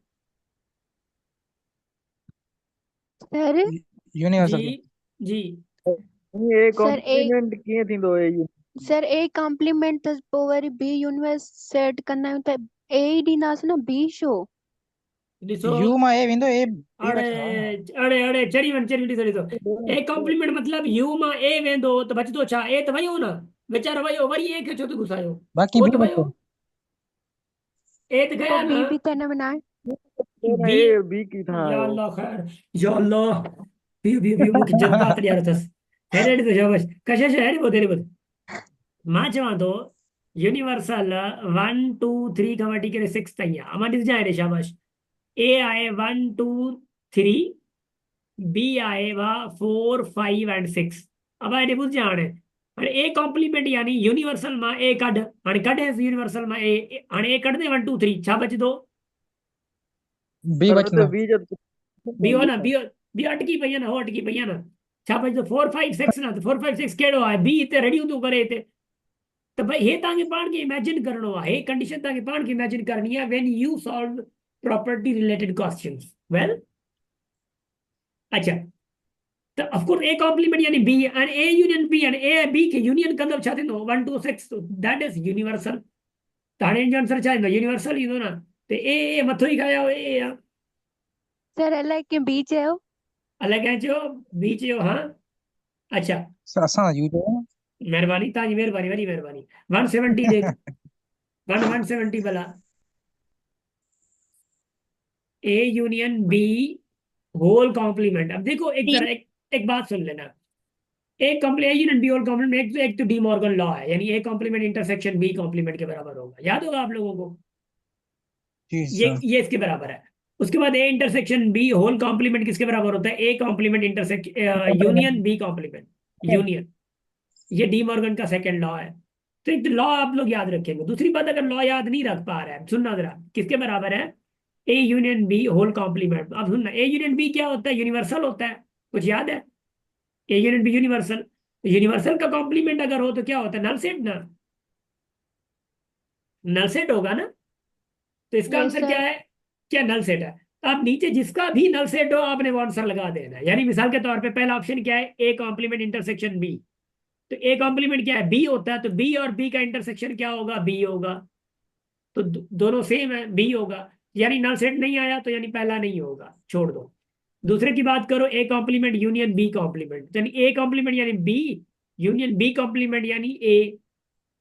[SPEAKER 4] sir,
[SPEAKER 1] जी
[SPEAKER 5] यूनिवर्सल के।
[SPEAKER 1] जी,
[SPEAKER 6] ए
[SPEAKER 4] sir A,
[SPEAKER 6] कॉम्प्लीमेंट कीअं थींदो ए यू।
[SPEAKER 4] sir A complement त पोइ वरी B universe set कंदा आहियूं त A ई ॾींदासीं न, B छो,
[SPEAKER 1] ॾिसो,
[SPEAKER 5] यू मां ए वेंदो ए बी
[SPEAKER 1] अड़े
[SPEAKER 5] बचंदो आहे न।
[SPEAKER 1] अड़े अड़े चरी वन चरी ॾिसो ॾिसो, ए कॉम्प्लीमेंट मतलब यू मां ए वेंदो त बचंदो छा, ए त वयो न, वीचारो वयो, वरी ए खे छो थो घुसायो,
[SPEAKER 5] बाक़ी
[SPEAKER 1] उहो
[SPEAKER 5] बी
[SPEAKER 1] त वयो,
[SPEAKER 5] बचो।
[SPEAKER 1] ए त गया
[SPEAKER 4] पोइ
[SPEAKER 1] न,
[SPEAKER 4] B बि त हिन में न आहे,
[SPEAKER 1] बी,
[SPEAKER 6] ए बी की था
[SPEAKER 1] या
[SPEAKER 6] आयो।
[SPEAKER 1] अल्लाह खैर, या अल्लाह, बियो मूंखे जज्बात ॾियारो अथसि, हेॾे ॾिसो शाबाश, कशिश हेॾे ॿुध, मां चवां थो यूनिवर्सल 1 2 3 खां वठी करे 6 ताईं आहे, मां ॾिसजां हेॾे शाबाश, ए आहे 1 2 3, बी आहे वाह 4 5 एंड 6, अब हेॾे ॿुधजां हाणे, हाणे ए कॉम्प्लीमेंट यानी यूनिवर्सल मां ए कढ, हाणे कढेसि यूनिवर्सल मां ए, हाणे ए कढंदे 1 2 3 छा बचंदो,
[SPEAKER 5] बी
[SPEAKER 6] पर
[SPEAKER 5] बचंदो।
[SPEAKER 6] हुते बी जब
[SPEAKER 1] बी हो न, बी अटकी पई आहे न, हो अटकी पई आहे न, छा बचंदो 4 5 6 न, त 4 5 6 कहिड़ो आहे, बी हिते रेडियूं थो करे हिते, त भाई हे तव्हांखे पाण खे इमेजिन करिणो आहे, हे कंडीशन तव्हांखे पाण खे इमेजिन करणी आहे when you solve property related questions, well. अच्छा तो ऑफकोर्स ए कॉम्प्लीमेंट यानी B and A union B and A B के यूनियन कंदम छाते नो 1 2 6 दैट इज यूनिवर्सल ताणे जो आंसर चाहे यूनिवर्सल ही दो ना तो ए मथो ही खाया ए
[SPEAKER 4] सर अलाए के बी चयो।
[SPEAKER 1] अलग है जो बी जो हाँ अच्छा
[SPEAKER 5] सर असां यूज आहे न।
[SPEAKER 1] महिरबानी तव्हांजी महिरबानी वॾी महिरबानी 170 देख 170 भला A union B whole complement अब देखो एक
[SPEAKER 4] डी।
[SPEAKER 1] तरह एक बात सुन लेना एक complement union B whole complement एक तो डी मॉर्गन लॉ है यानी A complement intersection B complement के बराबर होगा याद होगा आप लोगों को
[SPEAKER 5] जी
[SPEAKER 1] ये
[SPEAKER 5] सर।
[SPEAKER 1] ये इसके बराबर है उसके बाद A intersection B whole complement किसके बराबर होता है A complement intersect union B complement union ये डी मॉर्गन का सेकंड लॉ है तो एक लॉ आप लोग याद रखेंगे दूसरी बात अगर लॉ याद नहीं रख पा रहे हैं सुनना जरा किसके बराबर है A union B whole complement अब सुनना ए यूनियन बी क्या होता है यूनिवर्सल होता है कुछ याद है A union B universal universal का कॉम्प्लीमेंट अगर हो तो क्या होता है नल सेट ना नल सेट होगा ना तो इसका
[SPEAKER 4] यस
[SPEAKER 1] आंसर क्या
[SPEAKER 4] सर।
[SPEAKER 1] है क्या नल सेट है तो आप नीचे जिसका भी नल सेट हो आपने वो आंसर लगा देना है यानी मिसाल के तौर पे पहला ऑप्शन क्या है ए कॉम्प्लीमेंट इंटरसेक्शन बी तो ए कॉम्प्लीमेंट क्या है बी होता है तो बी और बी का इंटरसेक्शन क्या होगा बी होगा तो दोनों सेम है बी होगा यानी नल सेट नहीं आया तो यानी पहला नहीं होगा छोड़ दो दूसरे की बात करो A complement union B complement यानी ए कॉम्प्लीमेंट यानी बी यूनियन बी कॉम्प्लीमेंट यानी ए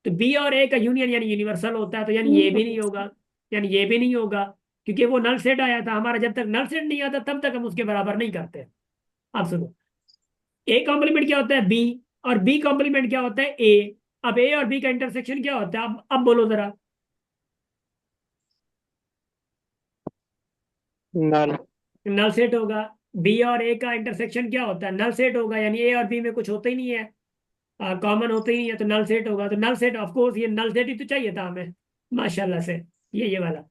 [SPEAKER 1] तो बी और ए का यूनियन यानी यूनिवर्सल होता है तो यानी ये भी नहीं होगा यानी ये भी नहीं होगा क्योंकि वो नल सेट आया था हमारा जब तक नल सेट नहीं आता तब तक हम उसके बराबर नहीं करते अब सुनो ए कॉम्प्लीमेंट क्या होता है बी और बी कॉम्प्लीमेंट क्या होता है ए अब ए और बी का इंटरसेक्शन क्या होता है अब बोलो जरा
[SPEAKER 2] नल।
[SPEAKER 1] नल सेट होगा बी और ए का इंटरसेक्शन क्या होता है नल सेट होगा यानी ए और बी में कुछ होता ही नहीं है कॉमन होता ही नहीं है तो नल सेट होगा तो नल सेट ऑफ कोर्स ये नल सेट ही तो चाहिए था हमें माशाल्लाह से ये वाला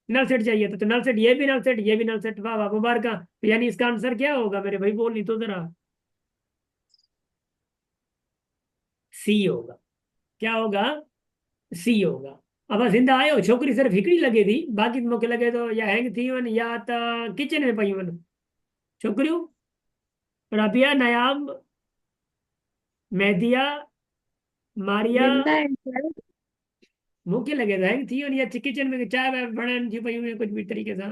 [SPEAKER 1] नल सेट चाहिए था तो नल सेट ये भी नल सेट ये भी नल सेट वाह वाह मुबारक तो यानी इसका आंसर क्या होगा मेरे भाई बोल नहीं तो जरा सी होगा क्या होगा सी होगा अब जिंदा आयो छोकरी सिर्फ हिकड़ी लगे थी बाकी मूंखे लगे तो या हैंग थी वन या त किचन में पई वन छोकरियूं रबिया नयाब मेहदिया मारिया
[SPEAKER 4] जिंदा है सर।
[SPEAKER 1] मूंखे लगे तो हैंग थी वन या किचन में चाय वाय बनन थी पई हुई कुछ भी तरीके से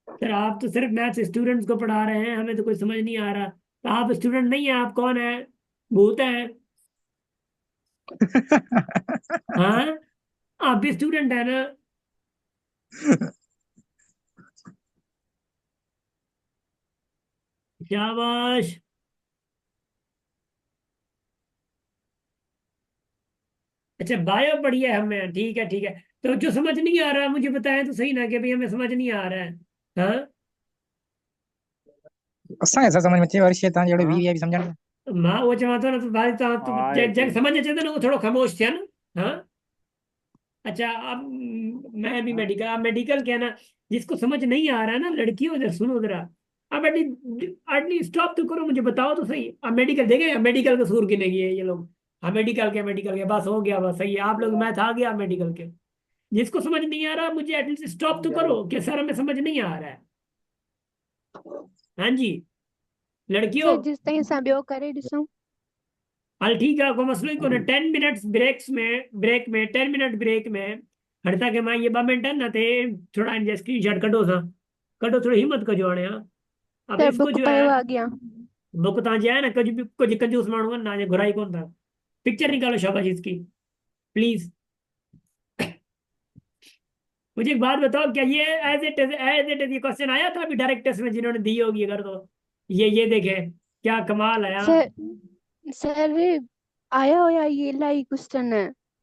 [SPEAKER 1] सर आप तो सिर्फ मैथ्स स्टूडेंट्स को पढ़ा रहे हैं हमें तो कुछ समझ नहीं आ रहा तो आप स्टूडेंट नहीं है आप कौन है भूत है हाँ आप भी स्टूडेंट है ना शाबाश अच्छा बायो बढ़िया है हमें ठीक है तो जो समझ नहीं आ रहा है मुझे बताएं तो सही ना कि भाई हमें समझ नहीं आ रहा है हाँ
[SPEAKER 5] असांखे छा सम्झ में अचे वरी शइ तव्हां जहिड़ो वी आई बि सम्झण।
[SPEAKER 1] मां वो चवां थो न तो भाई तव्हां तो
[SPEAKER 6] हाँ
[SPEAKER 1] जंहिंखे समझ अचे थो न उहो थोरो ख़ामोश थिए न हाँ अच्छा अब मैं भी मेडिकल अब मेडिकल क्या है ना जिसको समझ नहीं आ रहा है ना लड़कियों इधर सुनो जरा अब एटली स्टॉप तो करो मुझे बताओ तो सही अब मेडिकल देखे मेडिकल का सूर गिनेगी ये लोग हाँ मेडिकल के बस हो गया बस सही है आप लोग मैथ आ गया मेडिकल के जिसको समझ नहीं आ रहा मुझे एटलीस्ट स्टॉप तो करो कि सर हमें समझ नहीं आ रहा है हाँ जी लड़कियों
[SPEAKER 4] सर जिस ताईं असां ॿियो करे ॾिसूं।
[SPEAKER 1] हल ठीक है कोई मसलो ही कोन्हे 10 मिनट्स ब्रेक में 10 मिनट ब्रेक में हाणे तव्हांखे मां इहे 2 मिंट आहिनि न ते थोरा हिन जा स्क्रीनशॉट कढो थोरी हिमत कजो हाणे हाँ अब
[SPEAKER 4] सर
[SPEAKER 1] इसको
[SPEAKER 4] बुक
[SPEAKER 1] जो है
[SPEAKER 4] पयो अॻियां।
[SPEAKER 1] बुक तव्हांजी आहे न कुछ कंजूस माण्हू आहिनि ना घुराई कोन था पिक्चर निकालो शाबाश इसकी प्लीज मुझे एक बात बताओ क्या ये एज इट इज ये क्वेश्चन आया था अभी डायरेक्ट टेस्ट में जिन्होंने दी होगी अगर तो ये देखें क्या कमाल है हाँ
[SPEAKER 4] सर सर आया हुया ये इलाही क्वेश्चन।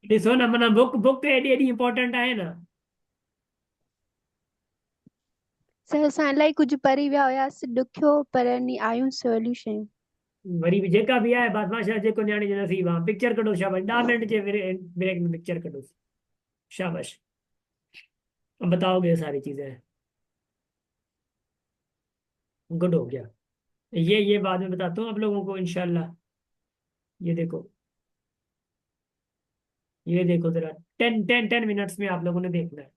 [SPEAKER 1] ॾिसो न माना बुक बुक एॾी एॾी इंपॉर्टेंट आहे न
[SPEAKER 4] सर असां इलाही कुझु पढ़ी विया हुयासीं ॾुखियो पर नी आयूं सॉल्यूशन।
[SPEAKER 1] वरी भी जेका भी आहे बदमाशा जेको न्याणे जो नसीब आहे पिक्चर कढो शाबाश 10 मिनट के ब्रेक में पिक्चर कढो शाबाश अब बताओगे ये सारी चीजें गुड हो गया ये बाद में बताता हूँ आप लोगों को इंशाल्लाह ये देखो जरा 10 मिनट्स में आप लोगों ने देखना है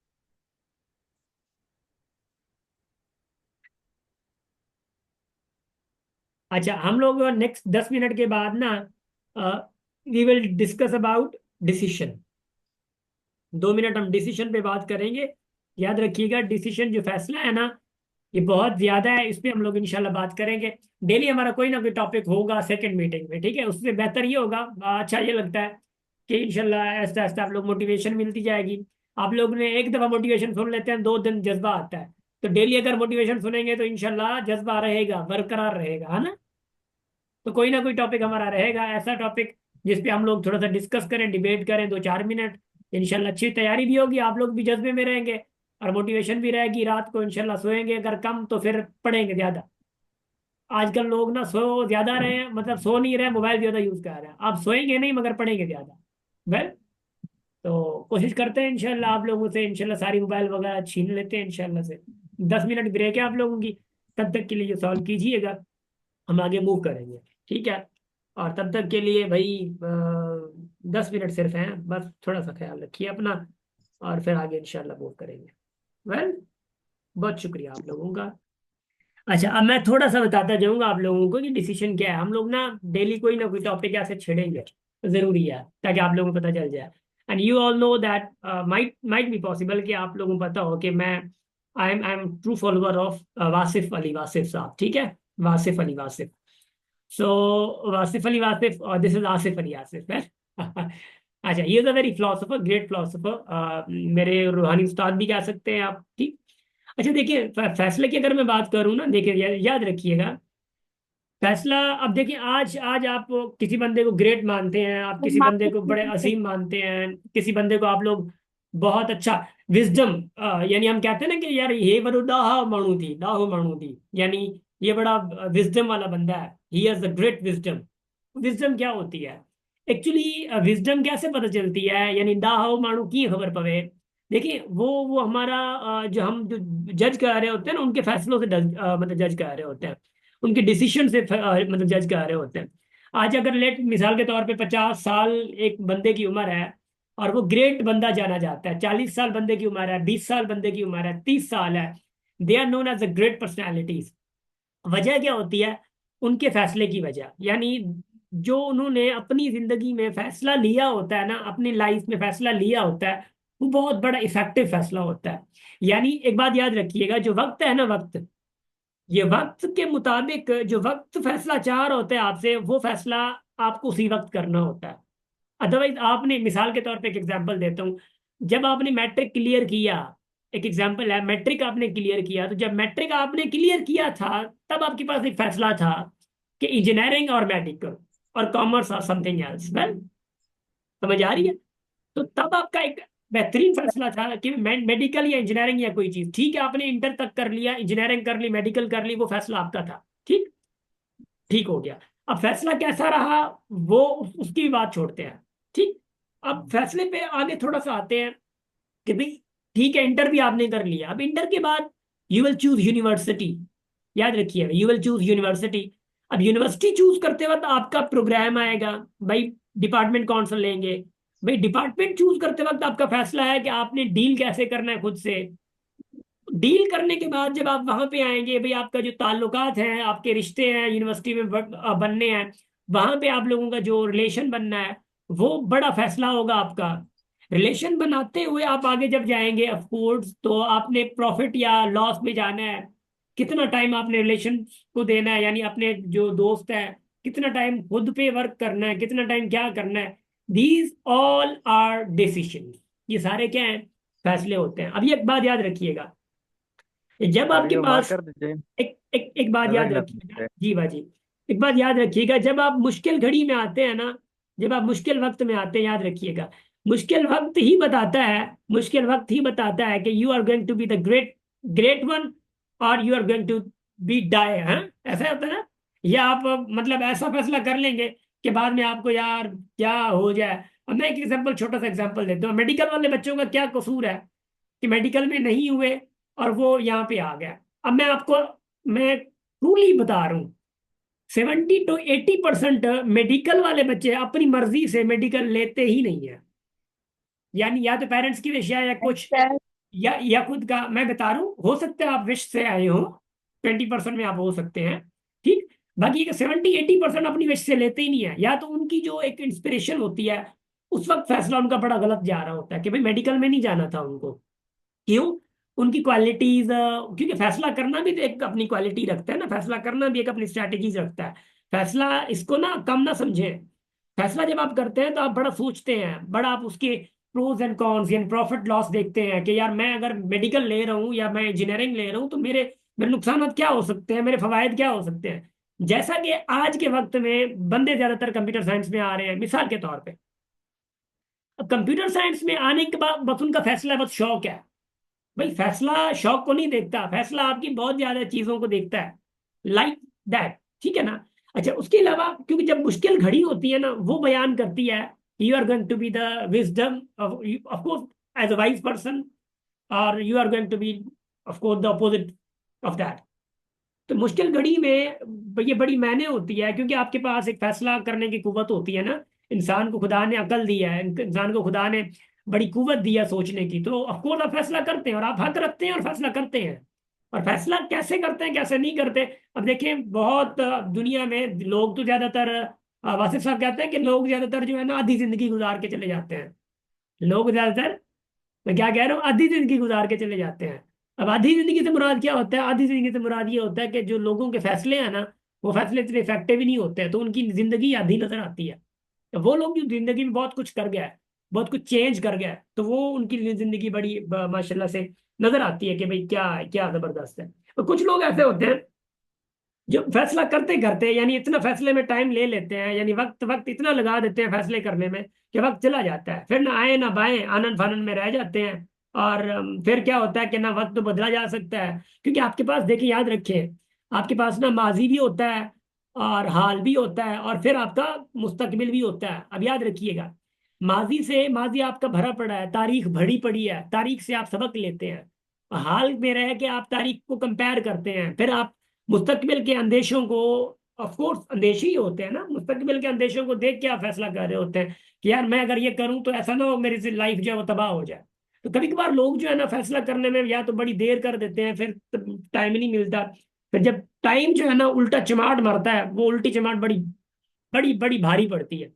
[SPEAKER 1] अच्छा, हम लोग नेक्स्ट 10 मिनट के बाद ना we will discuss about decision. 2 minute हम डिसीशन पे बात करेंगे। याद रखिएगा, डिसीशन जो फैसला है ना, ये बहुत ज्यादा है, इस पे हम लोग इंशाल्लाह बात करेंगे। डेली हमारा कोई ना कोई टॉपिक होगा सेकंड मीटिंग में, ठीक है। उससे बेहतर ये होगा, अच्छा ये लगता है कि इंशाल्लाह ऐसा ऐसा आप लोग मोटिवेशन मिलती जाएगी। आप लोग ने एक दफा मोटिवेशन सुन लेते हैं, 2 दिन जज्बा आता है। तो डेली अगर मोटिवेशन सुनेंगे तो इंशाल्लाह जज्बा रहेगा, बरकरार रहेगा, है ना। तो कोई ना कोई टॉपिक हमारा रहेगा, ऐसा टॉपिक जिसपे हम लोग थोड़ा सा डिस्कस करें, डिबेट करें 2-4 मिनट। इंशाल्लाह अच्छी तैयारी भी होगी, आप लोग भी जज्बे में रहेंगे और मोटिवेशन भी रहेगी। रात को इंशाल्लाह सोएंगे अगर कम तो फिर पढ़ेंगे ज्यादा। आजकल लोग ना सो ज्यादा रहे हैं, मतलब सो नहीं रहे, मोबाइल ज्यादा यूज कर रहे हैं। आप सोएंगे नहीं मगर पढ़ेंगे ज्यादा। वेल, तो कोशिश करते हैं इंशाल्लाह आप लोगों से, इंशाल्लाह सारी मोबाइल वगैरह छीन लेते हैं इंशाल्लाह से। 10 मिनट ब्रेक है आप लोगों की, तब तक के लिए सॉल्व कीजिएगा, हम आगे मूव करेंगे, ठीक है। और तब तक के लिए भाई 10 मिनट सिर्फ हैं, बस थोड़ा सा ख्याल रखिए अपना, और फिर आगे इंशाल्लाह मूव करेंगे। वेल, बहुत शुक्रिया आप लोगों का। अच्छा, अब मैं थोड़ा सा बताता जाऊंगा आप लोगों को कि डिसीजन क्या है। हम लोग ना डेली कोई ना कोई टॉपिक ऐसे छेड़ेंगे, जरूरी है, ताकि आप लोगों को पता चल जाए। And you all know that might be possible कि आप लोगों को पता हो कि मैं I am true follower of Wasif Ali Wasif साहब, ठीक है। वासिफ अली वासिफ। सो वासिफ अली वासिफ, और दिस इज आसिफ अली आसिफ है। अच्छा, he is a very philosopher, great philosopher, मेरे रूहानी उस्ताद भी कह सकते हैं आप, ठीक। अच्छा देखिए, फैसले की अगर मैं बात करूं ना, देखिए याद रखिएगा, फैसला, अब देखिए, आज आज आप किसी बंदे को ग्रेट मानते हैं, आप किसी बंदे को बड़े अजीम मानते हैं, किसी बंदे को आप लोग बहुत अच्छा विजडम, यानी हम कहते हैं ना कि यार ये बड़ो डाहो माणू थी, यानी ये बड़ा विजडम वाला बंदा है, he has the great wisdom. Wisdom क्या होती है एक्चुअली? विजडम कैसे पता चलती है, यानी दाहो माणू की खबर पवे। देखिए, वो हमारा जो हम जो जज कर रहे होते हैं ना, उनके फैसलों से मतलब जज कर रहे होते हैं, उनके डिसीजन से मतलब जज कर रहे होते हैं। आज अगर लेट मिसाल के तौर पे 50 साल एक बंदे की उम्र है और वो ग्रेट बंदा जाना जाता है, 40 साल बंदे की उम्र है, 20 साल बंदे की उम्र है, 30 साल है, they are known as a great personalities. वजह क्या होती है? उनके फैसले की वजह, यानी जो उन्होंने अपनी जिंदगी में फैसला लिया होता है ना, अपनी लाइफ में फैसला लिया होता है, वो बहुत बड़ा इफेक्टिव फैसला होता है। यानी एक बात याद रखिएगा, जो वक्त है ना, वक्त, ये वक्त के मुताबिक जो वक्त फैसला चाह रहा होता है आपसे, वो फैसला आपको उसी वक्त करना होता है। अदरवाइज आपने, मिसाल के तौर पे एक एग्जांपल देता हूँ, जब आपने मैट्रिक क्लियर किया, एक एग्जांपल है, मैट्रिक आपने क्लियर किया, तो जब मैट्रिक आपने क्लियर किया था, तब आपके पास एक फैसला था कि इंजीनियरिंग और मेडिकल और कॉमर्स और समथिंग एल्स। वेल, समझ आ रही है? तो तब आपका एक बेहतरीन फैसला था कि मेडिकल या इंजीनियरिंग या कोई चीज, ठीक है। आपने इंटर तक कर लिया, इंजीनियरिंग कर ली, मेडिकल कर ली, वो फैसला आपका था, ठीक, ठीक हो गया। अब फैसला कैसा रहा, वो उसकी भी बात छोड़ते हैं, ठीक। अब फैसले पे आगे थोड़ा सा आते हैं कि भाई ठीक है, इंटर भी आपने कर लिया, अब इंटर के बाद यू विल चूज यूनिवर्सिटी। याद रखिए, यू विल चूज यूनिवर्सिटी। अब यूनिवर्सिटी चूज करते वक्त आपका प्रोग्राम आएगा, भाई डिपार्टमेंट कौन सा लेंगे। भाई डिपार्टमेंट चूज करते वक्त आपका फैसला है कि आपने डील कैसे करना है खुद से। डील करने के बाद जब आप वहां पे आएंगे, भाई आपका जो ताल्लुकात हैं, आपके रिश्ते हैं यूनिवर्सिटी में बनने हैं, वहां पे आप लोगों का जो रिलेशन बनना है, वो बड़ा फैसला होगा आपका। रिलेशन बनाते हुए आप आगे जब जाएंगे, ऑफ कोर्स, तो आपने प्रॉफिट या लॉस में जाना है, कितना टाइम आपने रिलेशन को देना है, यानी अपने जो दोस्त है, कितना टाइम खुद पे वर्क करना है, कितना टाइम क्या करना है। These all are decision. ये सारे क्या हैं? फैसले होते हैं। अब ये एक बात याद रखिएगा, जब आपके
[SPEAKER 6] वीडियो मार्क
[SPEAKER 1] पास,
[SPEAKER 6] कर दीजिए।
[SPEAKER 1] एक बात
[SPEAKER 6] अलग
[SPEAKER 1] याद
[SPEAKER 6] ना
[SPEAKER 1] रखिएगा
[SPEAKER 6] समझे।
[SPEAKER 1] जी बाजी, एक बात याद रखिएगा, जब आप मुश्किल घड़ी में आते हैं ना, जब आप मुश्किल वक्त में आते हैं, याद रखिएगा, मुश्किल वक्त ही बताता है, मुश्किल वक्त ही बताता है कि you are going to be the great great one, और you are going to be die, है ऐसा होता है ना। या आप मतलब ऐसा फैसला कर लेंगे कि बाद में आपको यार क्या हो जाए। अब मैं एक एग्जांपल, छोटा सा एग्जांपल देता हूँ। मेडिकल वाले बच्चों का क्या कसूर है कि मेडिकल में नहीं हुए और वो यहाँ पे आ गया। अब मैं आपको, मैं ट्रूली बता रहा हूँ, 70 to 80% मेडिकल वाले बच्चे अपनी मर्जी से मेडिकल लेते ही नहीं है। यानी या तो पेरेंट्स की विश है या कुछ, या खुद का। मैं बता रहा हूँ, हो सकता है आप विश से आए हो, 20% में आप हो सकते हैं, ठीक। बाकी 70-80% अपनी विश से लेते ही नहीं है, या तो उनकी जो एक इंस्पिरेशन होती है उस वक्त फैसला उनका बड़ा गलत जा रहा होता है कि भाई मेडिकल में नहीं जाना था उनको। क्यों? उनकी क्वालिटीज, क्योंकि फैसला करना भी तो एक अपनी क्वालिटी रखता है ना, फैसला करना भी एक अपनी स्ट्रैटेजीज रखता है। फैसला इसको ना कम ना समझे। फैसला जब आप करते हैं तो आप बड़ा सोचते हैं, बड़ा आप उसके प्रोज एंड कॉन्स यानी प्रॉफिट लॉस देखते हैं कि यार मैं अगर मेडिकल ले रहा हूँ या मैं इंजीनियरिंग ले रहा हूँ तो मेरे मेरे नुकसान क्या हो सकते हैं, मेरे फवायद क्या हो सकते हैं। जैसा कि आज के वक्त में बंदे ज्यादातर कंप्यूटर साइंस में आ रहे हैं मिसाल के तौर पे। अब कंप्यूटर साइंस में आने के बाद बस उनका फैसला बस शौक है। भाई फैसला शौक को नहीं देखता, फैसला आपकी बहुत ज्यादा चीजों को देखता है, लाइक दैट, ठीक है ना। अच्छा, उसके अलावा क्योंकि जब मुश्किल घड़ी होती है ना वो बयान करती है you are going to be the wisdom of course as a wise person, और you are going to be of course the opposite of that. तो मुश्किल घड़ी में ये बड़ी मायने होती है क्योंकि आपके पास एक फैसला करने की कुव्वत होती है ना। इंसान को खुदा ने अकल दिया है, इंसान को खुदा ने बड़ी कुव्वत दिया सोचने की, तो ऑफ कोर्स आप फैसला करते हैं और आप हक रखते हैं और फैसला करते हैं। और फैसला कैसे करते हैं कैसे नहीं करते, अब देखें बहुत दुनिया में लोग तो ज्यादातर वासिफ साहब कहते हैं कि लोग ज्यादातर जो है ना आधी जिंदगी गुजार के चले जाते हैं। लोग ज्यादातर, मैं क्या कह रहा हूँ, आधी जिंदगी गुजार के चले जाते हैं। अब आधी जिंदगी से मुराद क्या होता है? आधी जिंदगी से मुराद ये होता है कि जो लोगों के फैसले हैं ना वो फैसले इतने इफेक्टिव ही नहीं होते हैं, तो उनकी जिंदगी आधी नजर आती है। तो वो लोग जो जिंदगी में बहुत कुछ कर गया है, बहुत कुछ चेंज कर गया है, तो वो उनकी जिंदगी बड़ी माशाल्लाह से नजर आती है कि भाई क्या क्या जबरदस्त है। और कुछ लोग ऐसे होते हैं जो फैसला करते करते यानी इतना फैसले में टाइम ले लेते हैं, यानी वक्त वक्त इतना लगा देते हैं फैसले करने में कि वक्त चला जाता है, फिर ना आए ना बाएं आनन फानन में रह जाते हैं। और फिर क्या होता है कि ना वक्त तो बदला जा सकता है, क्योंकि आपके पास देखिए याद रखिए आपके पास ना माजी भी होता है और हाल भी होता है और फिर आपका मुस्तकबिल भी होता है। अब याद रखिएगा, माजी आपका भरा पड़ा है, तारीख भरी पड़ी है, तारीख से आप सबक लेते हैं। हाल में रह के आप तारीख को कंपेयर करते हैं, फिर आप मुस्तकबिल के अंदेशों को, ऑफ कोर्स अंदेशे ही होते हैं ना, मुस्तकबिल के अंदेशों को देख के आप फैसला कर रहे होते हैं कि यार मैं अगर ये करूं तो ऐसा ना हो मेरी लाइफ जो है वो तबाह हो जाए। तो कभी कभार लोग जो है ना फैसला करने में या तो बड़ी देर कर देते हैं, फिर टाइम नहीं मिलता। फिर जब टाइम जो है ना उल्टा चिमाट मारता है, वो उल्टी चिमाट बड़ी बड़ी बड़ी भारी पड़ती है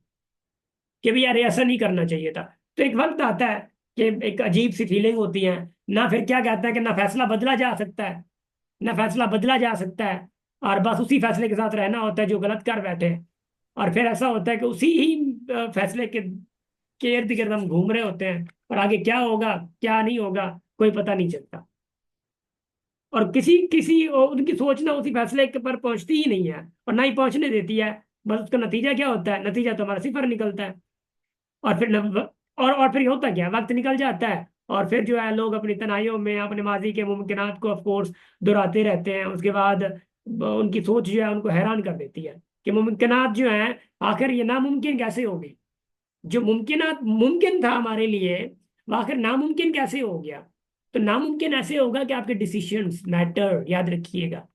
[SPEAKER 1] कि भाई यार ऐसा नहीं करना चाहिए था। तो एक वक्त आता है कि एक अजीब सी फीलिंग होती है ना, फिर क्या कहता है कि ना फैसला बदला जा सकता है, ना फैसला बदला जा सकता है, और बस उसी फैसले के साथ रहना होता है जो गलत कर बैठे हैं। और फिर ऐसा होता है कि उसी ही फैसले के इर्द गिर्द हम घूम रहे होते हैं और आगे क्या होगा क्या नहीं होगा कोई पता नहीं चलता। और किसी किसी उनकी सोच ना उसी फैसले के पर पहुंचती ही नहीं है और ना ही पहुंचने देती है। बस उसका नतीजा क्या होता है? नतीजा तो हमारा सिफर निकलता है। और फिर और फिर होता क्या, वक्त निकल जाता है और फिर जो है लोग अपनी तनाइयों में अपने माजी के मुमकिनात को ऑफ कोर्स दोहराते रहते हैं। उसके बाद उनकी सोच जो है उनको हैरान कर देती है कि मुमकिनात जो है आखिर ये नामुमकिन कैसे होगी। जो मुमकिनात मुमकिन था हमारे लिए वो आखिर नामुमकिन कैसे हो गया। तो नामुमकिन ऐसे होगा कि आपके डिसीजंस मैटर, याद रखिएगा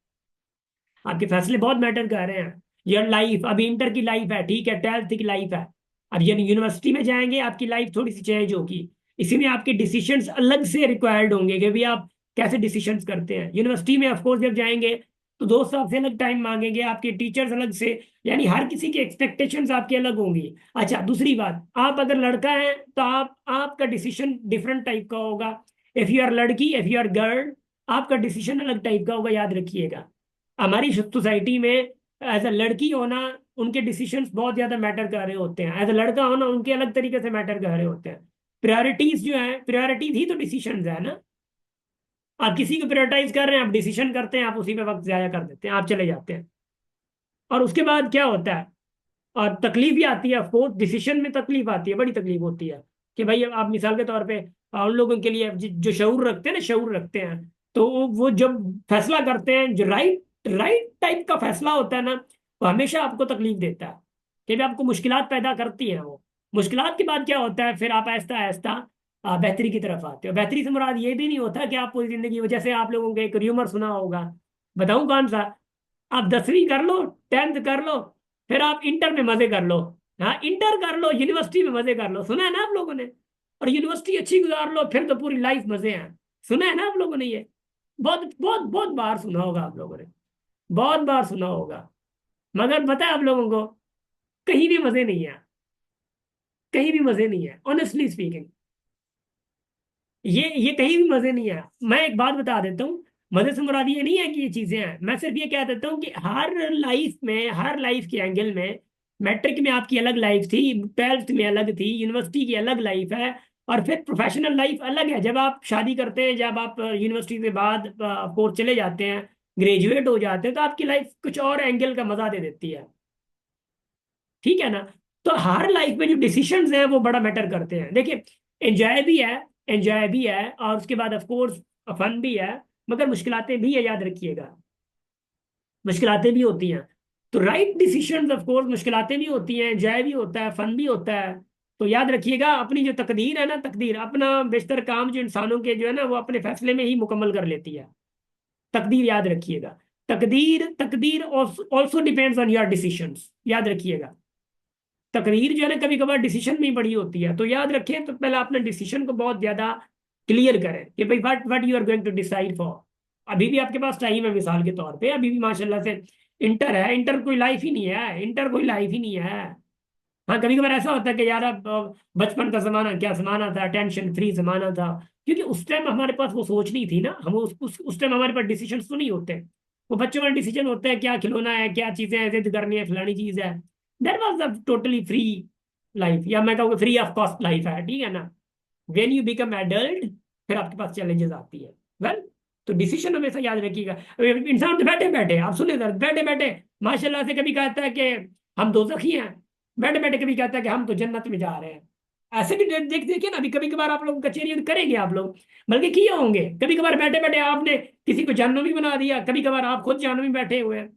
[SPEAKER 1] आपके फैसले बहुत मैटर कर रहे हैं। योर लाइफ, अभी इंटर की लाइफ है, ठीक है, 12th की लाइफ है, अब यानी यूनिवर्सिटी में जाएंगे आपकी लाइफ थोड़ी सी चेंज होगी। इसी में आपके डिसीजंस अलग से रिक्वायर्ड होंगे कि भाई आप कैसे डिसीजंस करते हैं। यूनिवर्सिटी में ऑफकोर्स जब जाएंगे तो दोस्त आपसे अलग टाइम मांगेंगे, आपके टीचर्स अलग से, यानी हर किसी की एक्सपेक्टेशंस आपकी अलग होंगी। अच्छा, दूसरी बात, आप अगर लड़का है तो आपका डिसीजन डिफरेंट टाइप का होगा। इफ यू आर लड़की, इफ यू आर गर्ल, आपका डिसीजन अलग टाइप का होगा, याद रखिएगा। हमारी सोसाइटी में एज अ लड़की होना उनके डिसीजंस बहुत ज्यादा मैटर कर रहे होते हैं, एज अ लड़का होना उनके अलग तरीके से मैटर कर रहे होते हैं। प्रायोरिटीज जो है, प्रायोरिटीज ही तो डिसीजंस है ना। आप किसी को प्रायोरिटाइज कर रहे हैं, आप डिसीजन करते हैं, आप उसी पे वक्त जाया कर देते हैं, आप चले जाते हैं। और उसके बाद क्या होता है, और तकलीफ भी आती है, ऑफकोर्स डिसीजन में तकलीफ आती है, बड़ी तकलीफ होती है कि भाई आप मिसाल के तौर पे उन लोगों के लिए जो शऊर रखते हैं ना, शऊर रखते हैं, तो वो जब फैसला करते हैं जो राइट राइट टाइप का फैसला होता है ना, वो हमेशा आपको तकलीफ देता है कि भी आपको मुश्किलात पैदा करती है वो। मुश्किलात के बाद क्या होता है, फिर आप आहिस्ता आहिस्ता बेहतरी की तरफ आते हो। बेहतरी से मुराद ये भी नहीं होता कि आप पूरी जिंदगी, जैसे आप लोगों को एक र्यूमर सुना होगा, बताऊं कौन सा, आप 10वीं कर लो, 10th कर लो, फिर आप इंटर में मजे कर लो। हाँ, इंटर कर लो, यूनिवर्सिटी में मजे कर लो, सुना है ना आप लोगों ने। और यूनिवर्सिटी अच्छी गुजार लो, फिर तो पूरी लाइफ मजे हैं, सुना है ना आप लोगों ने ये। बहुत बहुत बहुत बार सुना होगा आप लोगों ने, बहुत बार सुना होगा। मगर पता है आप लोगों को, कहीं भी मजे नहीं है, कहीं भी मजे नहीं है, ऑनेस्टली स्पीकिंग। ये कहीं भी मजे नहीं है। मैं एक बात बता देता हूँ, मजे से मुराद ये नहीं है कि ये चीजें हैं, मैं सिर्फ ये कह देता हूँ कि हर लाइफ में, हर लाइफ के एंगल में, मैट्रिक में आपकी अलग लाइफ थी, 12th में अलग थी, यूनिवर्सिटी की अलग लाइफ है, और फिर प्रोफेशनल लाइफ अलग है। जब आप शादी करते हैं, जब आप यूनिवर्सिटी के बाद कोर्स चले जाते हैं, ग्रेजुएट हो जाते हैं, तो आपकी लाइफ कुछ और एंगल का मजा दे देती है। ठीक है ना? तो हर लाइफ में जो डिसीशंस हैं वो बड़ा मैटर करते हैं। देखिए, एंजॉय भी है, एंजॉय भी है, और उसके बाद ऑफ कोर्स फन भी है, मगर मुश्किलातें भी है, याद रखिएगा। मुश्किलातें भी होती हैं। तो राइट डिसीशंस ऑफ कोर्स, मुश्किलातें भी होती हैं, एंजॉय भी होता है, फन भी होता है। तो याद रखिएगा, अपनी जो तकदीर है ना, तकदीर, अपना बेशतर काम जो इंसानों के जो है ना, वो अपने फैसले में ही मुकम्मल कर लेती है। तकदीर याद रखिएगा। तकदीर, तकदीर also depends on your decisions, याद रखिएगा। तकरीर जो है ना, कभी कभार डिसीजन में ही बड़ी होती है। तो याद रखें, तो पहले अपने डिसीजन को बहुत ज्यादा क्लियर करें कि भाई what you are going to decide for. अभी भी आपके पास टाइम है, मिसाल के तौर पे अभी भी माशाल्लाह से इंटर है, इंटर कोई लाइफ ही नहीं है, इंटर कोई लाइफ ही नहीं है। हाँ, कभी कभार ऐसा होता है कि यार अब बचपन का जमाना क्या जमाना था, टेंशन फ्री जमाना था, क्योंकि उस टाइम हमारे पास वो सोच नहीं थी ना, हम उस टाइम हमारे पास डिसीजन तो नहीं होते। वो बच्चों का डिसीजन होता है, क्या खिलौना है, क्या चीजें हैं, जिद करनी है, फलानी चीज है। There was a totally free life, या मैं कहूँगा फ्री ऑफ कॉस्ट लाइफ है। ठीक है ना? वेन यू बिकम एडल्ट, फिर आपके पास चैलेंजेस आती है। वेल, तो डिसीजन हमेशा याद रखिएगा। इंसान तो बैठे बैठे, आप सुने सर, बैठे बैठे माशाल्लाह से कभी कहता है कि हम दोज़खी हैं, बैठे बैठे कभी कहता है कि हम तो जन्नत में जा रहे हैं। ऐसे भी देख देखिए ना, अभी कभी कभार आप लोग कचेरी करेंगे, आप लोग बल्कि किए होंगे, कभी कभार बैठे बैठे आपने किसी को जहन्नमी बना दिया, कभी कभार आप खुद जहन्नमी बैठे हुए हैं,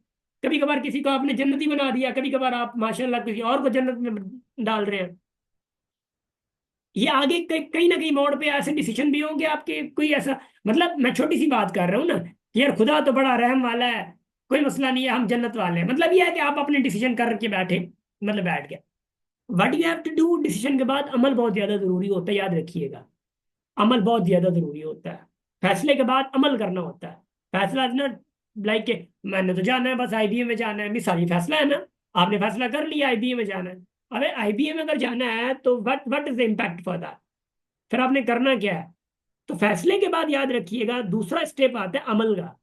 [SPEAKER 1] कभी कभार किसी को आपने जन्नती बना दिया, कभी कभार आप माशाल्लाह किसी और को जन्नत में डाल रहे हैं। ये आगे कहीं ना कहीं मोड़ पे ऐसे डिसीजन भी होंगे आपके, कोई ऐसा, मतलब मैं छोटी सी बात कर रहा हूँ ना कि यार खुदा तो बड़ा रहम वाला है, कोई मसला नहीं है, हम जन्नत वाले हैं, मतलब ये है कि आप अपने डिसीजन करके बैठे, मतलब बैठ गए। What you have to do, decision के बाद अमल बहुत ज्यादा जरूरी होता है, याद रखिएगा। अमल बहुत ज्यादा जरूरी होता है। फैसले के बाद अमल करना होता है। फैसला इज नॉट लाइक के मैंने तो जाना है, बस आईबीए में जाना है, मिसाल ये फैसला है ना, आपने फैसला कर लिया आईबीए में जाना है। अबे आईबीए में अगर जाना है तो what is the impact for that, फिर आपने करना क्या है? तो फैसले के बाद याद रखिएगा दूसरा स्टेप आता है अमल का।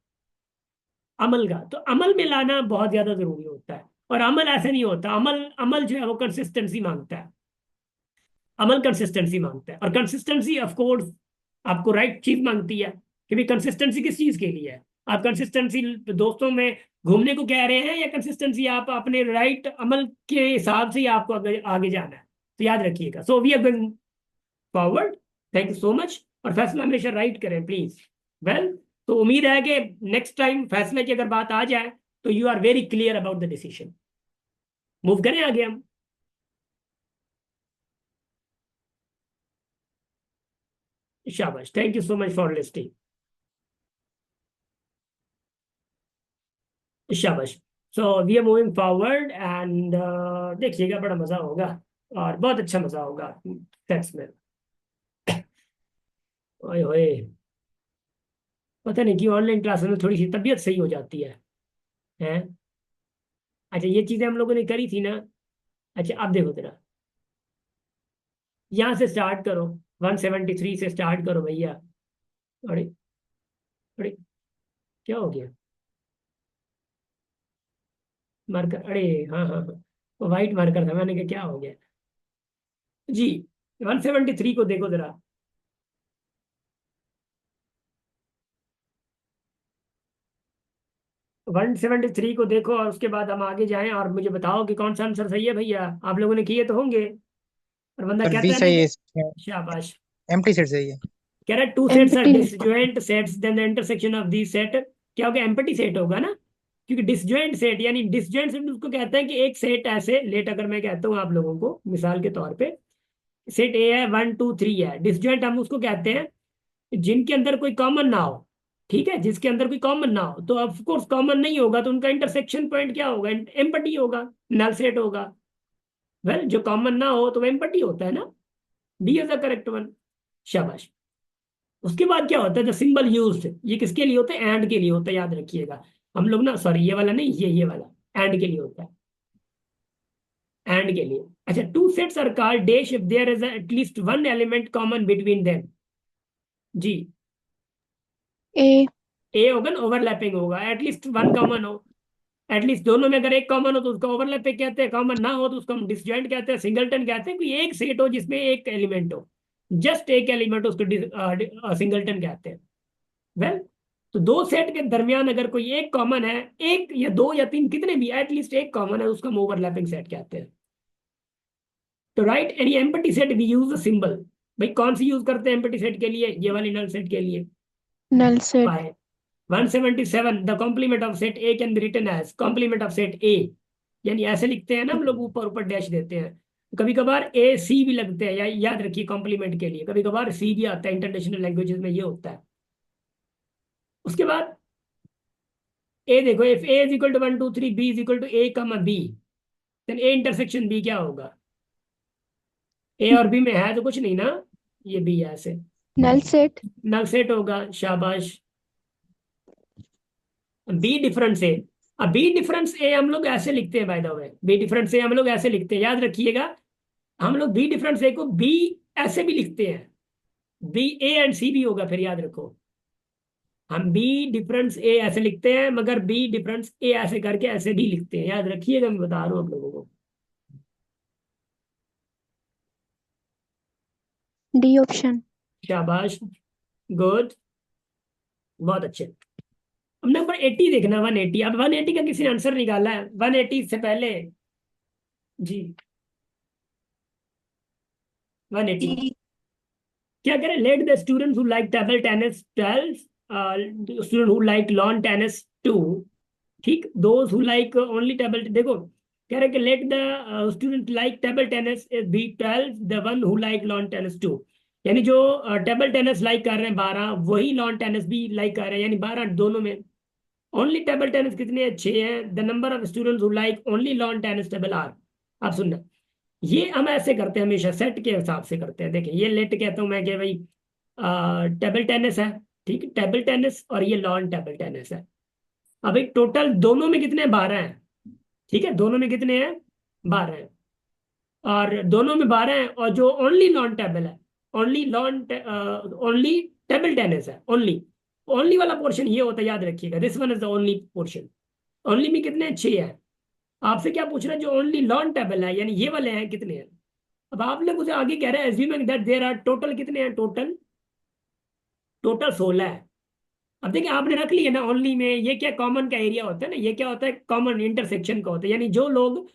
[SPEAKER 1] अमल का, तो अमल में लाना बहुत ज्यादा जरूरी होता है। और अमल ऐसे नहीं होता, अमल अमल जो है वो कंसिस्टेंसी मांगता है। अमल कंसिस्टेंसी मांगता है, और कंसिस्टेंसी ऑफ कोर्स आपको राइट चीज मांगती है कि भाई कंसिस्टेंसी किस चीज के लिए है। आप कंसिस्टेंसी दोस्तों में घूमने को कह रहे हैं, या कंसिस्टेंसी आप अपने राइट अमल के हिसाब से ही आपको आगे आगे जाना है? तो याद रखिएगा, so we are going forward. Thank you so much. और फैसला हमेशा राइट करें प्लीज। वेल, तो उम्मीद है कि नेक्स्ट टाइम फैसले की अगर बात आ जाए तो you are very clear about the decision. Move करें आगे हम। शाबाश, thank you so much for listing. शाबाश। So we are moving forward and देखिएगा, बड़ा मजा होगा, और बहुत अच्छा मजा होगा सेट्स में। ओए होए, पता नहीं कि ऑनलाइन क्लासेस में थोड़ी सी तबीयत सही हो जाती है? अच्छा, ये चीजें हम लोगों ने करी थी ना। अच्छा, अब देखो जरा, यहाँ से स्टार्ट करो, 173 से स्टार्ट करो भैया। अरे, अरे, क्या हो गया? मार्कर, अरे हाँ हाँ हाँ, वो वाइट मार्कर था, मैंने कहा क्या हो गया जी। 173 को देखो जरा। 173 को देखो, और उसके बाद हम आगे जाएं, और मुझे बताओ कि कौन सा आंसर सही है भैया। आप लोगों ने किए तो होंगे, और बंदा
[SPEAKER 5] सर बी
[SPEAKER 1] कहता है नहीं
[SPEAKER 5] सही है
[SPEAKER 1] कि
[SPEAKER 5] इसमें,
[SPEAKER 1] शाबाश।
[SPEAKER 5] एम्प्टी सेट सही है।
[SPEAKER 1] कह रहा है टू सेट्स आर
[SPEAKER 4] एम्प्टी नहीं था।
[SPEAKER 1] Disjoint sets then the intersection of the set. क्या होगा? एम्प्टी सेट होगा ना, क्योंकि डिसजॉइंट सेट, यानी डिसजॉइंट सेट उसको कहते हैं कि एक सेट ऐसे लेट, अगर मैं कहता हूँ आप लोगों को मिसाल के तौर पे, सेट ए है, 1 2 3 है, डिसजॉइंट हम उसको कहते हैं जिनके अंदर कोई कॉमन ना हो। ठीक है, जिसके अंदर कोई कॉमन ना हो, तो ऑफ कोर्स कॉमन नहीं होगा, तो उनका इंटरसेक्शन पॉइंट क्या होगा? एम्पटी होगा, नल सेट होगा। वेल, जो कॉमन ना हो तो एम्पटी होता है ना। D is the correct one. शाबाश। उसके बाद क्या होता है? द सिंबल यूज्ड, ये किसके लिए होता है? एंड के लिए होता है, याद रखिएगा। हम लोग ना, सॉरी ये वाला नहीं, ये वाला एंड के लिए होता है, एंड के लिए। अच्छा, two sets are called dash if there is at least one element common between them. जी,
[SPEAKER 4] ए।
[SPEAKER 1] ए होगा ना, ओवरलैपिंग होगा, एटलीस्ट वन कॉमन हो। एटलीस्ट दोनों में अगर एक कॉमन हो तो उसका ओवरलैपिंग कहते हैं, कॉमन ना हो तो उसको हम डिसजॉइंट कहते हैं, सिंगलटन कहते हैं। कोई एक सेट हो जिसमें एक एलिमेंट हो, जस्ट एक एलिमेंट हो, उसको सिंगलटन कहते हैं। वेल, तो दो सेट के दरमियान अगर कोई एक कॉमन है, एक या दो या तीन, कितने भी, एटलीस्ट एक कॉमन है, उसको हम ओवरलैपिंग सेट कहते हैं। तो write any empty set we use the symbol. भाई कौन सी यूज करते हैं एम्प्टी सेट के लिए? ये वाली नल सेट के लिए।
[SPEAKER 4] Null set.
[SPEAKER 1] By 177 the complement of set A can be written as complement of set A. यानी ऐसे लिखते हैं ना हम लोग, ऊपर ऊपर डैश देते हैं। कभी कभार ए सी भी लगते हैं, या याद रखिए कॉम्प्लीमेंट के लिए कभी कभार सी भी आता है, इंटरनेशनल लैंग्वेजेस में ये होता है। उसके बाद ए देखो, if A is equal to 1 2 3 B is equal to A comma B, then A intersection B क्या होगा? ए और बी में है तो कुछ नहीं ना, ये बी है ऐसे,
[SPEAKER 4] नल सेट।
[SPEAKER 1] नल सेट होगा। शाबाश। बी डिफरेंस ए, अब बी डिफरेंस ए हम लोग ऐसे लिखते हैं, by the way B difference A हम लोग ऐसे लिखते हैं, याद रखिएगा। हम लोग बी डिफरेंस ए को बी ऐसे भी लिखते हैं, बी ए एंड सी भी होगा, फिर याद रखो। हम बी डिफरेंस ए ऐसे लिखते हैं, मगर बी डिफरेंस ए ऐसे करके ऐसे भी लिखते हैं, याद रखिएगा, मैं बता रहा हूँ आप लोगों को।
[SPEAKER 4] D option.
[SPEAKER 1] शाबाश, गुड, बहुत अच्छे। अब नंबर 80 देखना, 180। अब 180 का किसी ने आंसर निकाला है? 180 से पहले जी, 180 क्या करें? Let the student who like table tennis 12, student who like lawn tennis 2, ठीक, those who like only table, देखो कह रहे कि let the student like table tennis is be 12, the one who like lawn tennis 2। यानी जो टेबल टेनिस लाइक कर रहे हैं 12, वही लॉन टेनिस भी लाइक कर रहे हैं, यानी 12 दोनों में। ओनली टेबल टेनिस कितने हैं? 6 हैं। The number of students who like only lawn tennis table are. आप सुनना, ये हम ऐसे करते हैं हमेशा, सेट के हिसाब से करते हैं। देखिए ये लेट कहता हूं मैं कि भाई टेबल टेनिस है, ठीक, टेबल टेनिस, और ये लॉन टेबल टेनिस है। अब एक टोटल दोनों में कितने? 12 हैं, ठीक है, दोनों में कितने हैं? 12 हैं। और दोनों में 12 हैं, और जो ओनली लॉन टेबल है, only lawn only table tennis है, ओनली ओनली वाला पोर्शन ये होता है, याद रखिएगा, this one is the only portion. Only में कितने हैं? 6 हैं। आपसे क्या पूछ रहा है? जो ओनली लॉन टेबल है, यानी ये वाले हैं, कितने हैं? अब आप लोग उसे आगे कह रहे हैं assuming that there are, total कितने हैं? टोटल टोटल 16 है। अब देखिए आपने रख लिया ना ओनली में, ये क्या कॉमन का एरिया होता है ना, ये क्या होता है? कॉमन इंटरसेक्शन का होता है। यानी जो लोग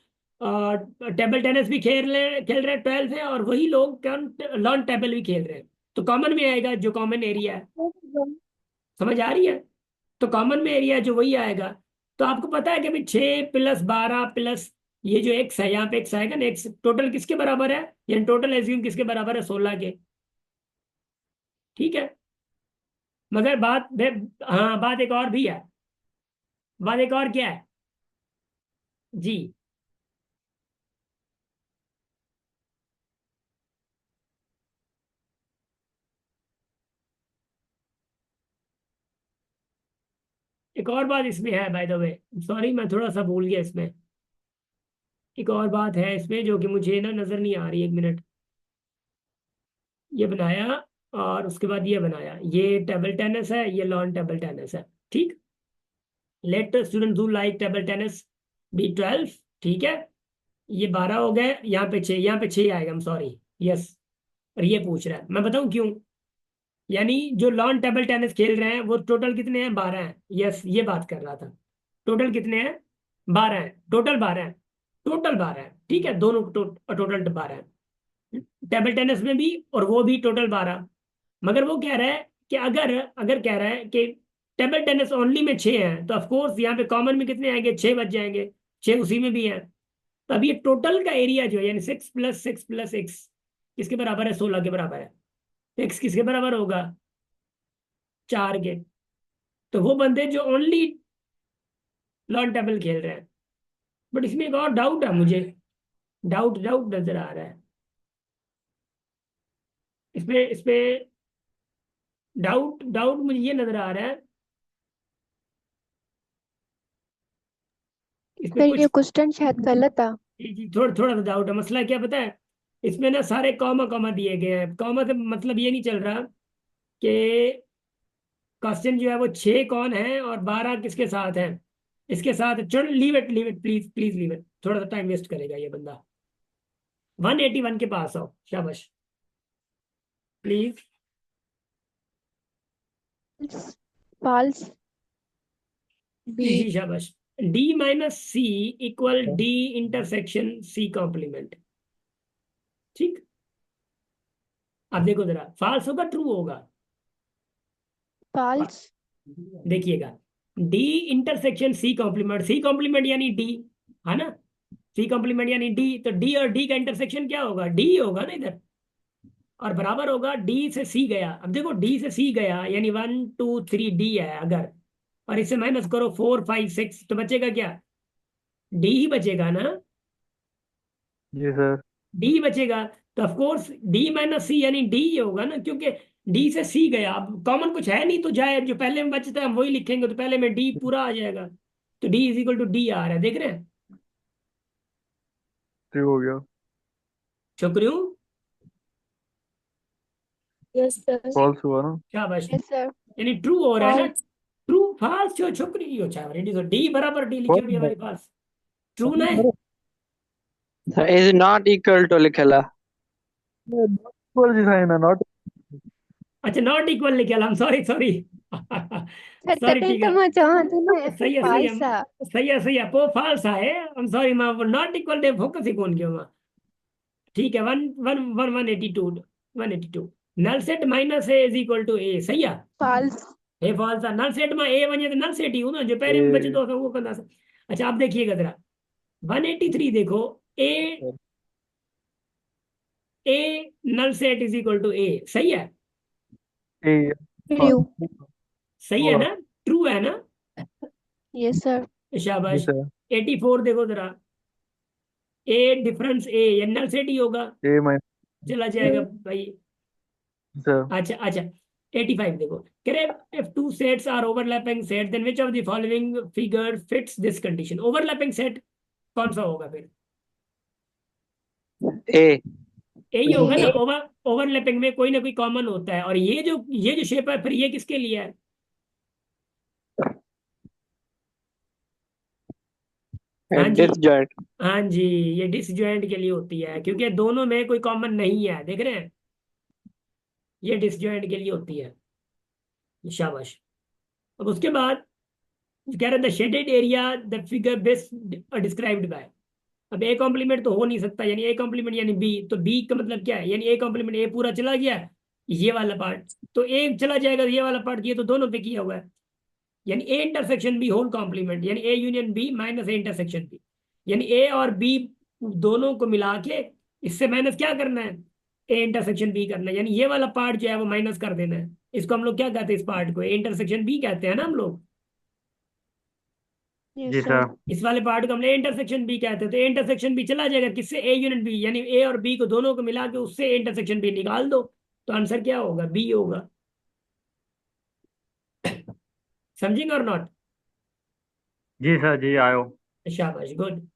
[SPEAKER 1] टेबल टेनिस भी खेल रहे हैं 12 है, और वही लोग लॉन टेबल भी खेल रहे हैं, तो कॉमन में आएगा जो कॉमन एरिया है। समझ आ रही है? तो कॉमन में एरिया जो वही आएगा। तो आपको पता है कि भाई 6 प्लस 12 प्लस ये जो एक्स है, यहाँ पे एक्स आएगा ना, एक्स टोटल किसके बराबर है? यानी टोटल एज्यूम किसके बराबर है? 16 के, ठीक है। मगर हाँ, बात एक और भी है। बात एक और क्या है जी? एक और बात इसमें है, बाय द वे, सॉरी मैं थोड़ा सा भूल गया इसमें। एक और बात है इसमें जो कि मुझे ना नजर नहीं आ रही, एक मिनट। ये बनाया, और उसके बाद ये बनाया, ये टेबल टेनिस है, ये लॉन टेबल टेनिस है, ठीक। Let student who like table tennis be 12, ठीक है। ये 12 हो गए, यहाँ पे 6, यहाँ पे 6 आएगा, सॉरी, यस। और ये पूछ रहा है, मैं बताऊं क्यों? यानी जो लॉन टेबल टेनिस खेल रहे हैं वो टोटल कितने हैं? 12 हैं, यस, ये बात कर रहा था। टोटल कितने हैं? 12 हैं, टोटल 12 हैं, टोटल 12 हैं, ठीक है, दोनों टोटल 12 हैं, टेबल टेनिस में भी और वो भी टोटल 12। मगर वो कह रहा है कि अगर अगर कह रहा है कि टेबल टेनिस ओनली में 6 हैं, तो ऑफकोर्स यहाँ पे कॉमन में कितने आएंगे? 6 बच जाएंगे, 6 उसी में भी हैं। तो अब ये टोटल का एरिया जो है, यानी 6 + 6 + 6 किसके बराबर है? 16 के बराबर है। एक्स किसके बराबर होगा? 4 के। तो वो बंदे जो ओनली लॉन टेबल खेल रहे हैं। बट इसमें एक और डाउट है मुझे, डाउट डाउट नजर आ रहा है इसमें डाउट डाउट मुझे ये नजर आ रहा है इसमें
[SPEAKER 4] सर
[SPEAKER 1] कुछ
[SPEAKER 4] ये क्वेश्चन शायद गलत था।
[SPEAKER 1] जी थोड़ा थोड़ा सा डाउट है। मसला क्या पता है, इसमें ना सारे कॉमा कॉमा दिए गए हैं। कॉमा से मतलब ये नहीं चल रहा कि क्वेश्चन जो है वो 6 कौन है और 12 किसके साथ है। इसके साथ चलो leave it please please leave it, थोड़ा सा टाइम वेस्ट करेगा ये बंदा। 181 के पास आओ, शाबाश प्लीज।
[SPEAKER 4] False B.
[SPEAKER 1] जी शाबाश। D minus C equal D intersection C complement. ठीक, अब देखो जरा, फॉल्स होगा ट्रू होगा।
[SPEAKER 4] फॉल्स।
[SPEAKER 1] देखिएगा, D intersection C complement, C complement यानी डी, है ना। सी कॉम्प्लीमेंट यानी डी, तो डी और डी का इंटरसेक्शन क्या होगा, डी होगा ना इधर, और बराबर होगा डी से सी गया। अब देखो डी से सी गया यानी 1 2 3 डी है अगर, और इससे माइनस करो 4 5 6, तो बचेगा क्या, डी ही बचेगा ना,
[SPEAKER 6] जी सर।
[SPEAKER 1] डी बचेगा। तो ऑफ कोर्स डी माइनस सी यानी डी ही होगा ना, क्योंकि डी से सी गया। अब कॉमन कुछ है नहीं, तो जाए जो पहले में बचता है हम वही लिखेंगे, तो पहले में डी पूरा आ जाएगा। तो D is equal to D आ रहा है, देख रहे हैं।
[SPEAKER 6] ट्रू हो गया।
[SPEAKER 1] शुक्रिया,
[SPEAKER 4] यस सर।
[SPEAKER 6] फॉल्स हुआ ना।
[SPEAKER 1] शाबाश।
[SPEAKER 4] Yes sir.
[SPEAKER 1] यानी ट्रू हो रहा है ना,
[SPEAKER 4] फॉल्स।
[SPEAKER 1] ट्रू फाल्स जो छोकरी हो चाहे रेडी, तो डी बराबर डी लिखी हुई है हमारे पास, ट्रू ना है।
[SPEAKER 2] इज नॉट इक्वल टू लिखेला।
[SPEAKER 6] इक्वल जी साइन है नॉट।
[SPEAKER 1] अच्छा नॉट इक्वल लिखे, हम सॉरी सॉरी
[SPEAKER 4] सर
[SPEAKER 1] सॉरी
[SPEAKER 4] तॾहिं
[SPEAKER 1] ठीक
[SPEAKER 4] त
[SPEAKER 1] है,
[SPEAKER 4] मां चवां थी न
[SPEAKER 1] सही है सही है,
[SPEAKER 4] फॉल्स आहे।
[SPEAKER 1] सही है पोइ फाल्स आहे। हम सॉरी, मां नॉट इक्वल डे फोकस ही कोन कयो मां। ठीक है, one one one 182 null set minus A is equal to A, सही है।
[SPEAKER 4] फॉल्स।
[SPEAKER 1] हे फॉल्स आहे, नल सेट में ए वञे तो नल सेट ही हूंदो, जो पहिरें में बचे तो असां उहो कंदासीं। अच्छा आप देखिएगा जरा 183 देखो, A A null set is equal to A, सही है।
[SPEAKER 6] ए।
[SPEAKER 4] ट्रू।
[SPEAKER 1] सही है ना, ट्रू है ना,
[SPEAKER 4] यस सर।
[SPEAKER 6] जी
[SPEAKER 1] शाबाश।
[SPEAKER 6] सर।
[SPEAKER 1] 84 देखो जरा, ए डिफरेंस ए ये नल सेट ही होगा,
[SPEAKER 6] ए माइनस
[SPEAKER 1] चला जाएगा भाई।
[SPEAKER 6] सर।
[SPEAKER 1] अच्छा अच्छा 85 देखो, कह रहे if two sets are overlapping set then which of the following figure fits this condition। Overlapping set कौन सा होगा फिर,
[SPEAKER 2] ए।
[SPEAKER 1] यही होगा ना। ओवरलैपिंग में कोई ना कोई कॉमन होता है, और ये जो शेप है फिर ये किसके लिए है, हाँ जी
[SPEAKER 2] डिसजॉइंट।
[SPEAKER 1] हाँ जी, ये डिसजॉइंट के लिए होती है, क्योंकि दोनों में कोई कॉमन नहीं है, देख रहे हैं, ये डिसजॉइंट के लिए होती है, शाबाश। अब उसके बाद कह रहे the shaded area the figure best described bye. अब ए कॉम्प्लीमेंट तो हो नहीं सकता, यानी ए कॉम्प्लीमेंट यानी बी, तो बी का मतलब क्या है, यानी ए कॉम्प्लीमेंट ए पूरा चला गया, ये वाला पार्ट तो ए चला जाएगा, ये वाला पार्ट ये तो दोनों पे किया हुआ है, यानी A intersection B whole complement, यानी A union B minus A intersection B, यानी ए और बी दोनों को मिला के इससे माइनस क्या करना है, ए इंटरसेक्शन बी करना है, यानी ये वाला पार्ट जो है वो माइनस कर देना है। इसको हम लोग क्या कहते हैं, इस पार्ट को ए इंटरसेक्शन बी कहते हैं ना हम लोग।
[SPEAKER 4] यस
[SPEAKER 6] जी
[SPEAKER 4] सर।
[SPEAKER 6] सर।
[SPEAKER 1] इस वाले पार्ट को हम ए इंटरसेक्शन बी कहते हैं, तो ए इंटरसेक्शन बी चला जाएगा किससे, ए यूनिट बी, यानी ए और बी को दोनों को मिला के उससे ए इंटरसेक्शन बी निकाल दो, तो आंसर क्या होगा, बी होगा। समझेंगे और नॉट,
[SPEAKER 6] जी सर जी आयो।
[SPEAKER 1] शाबाश गुड।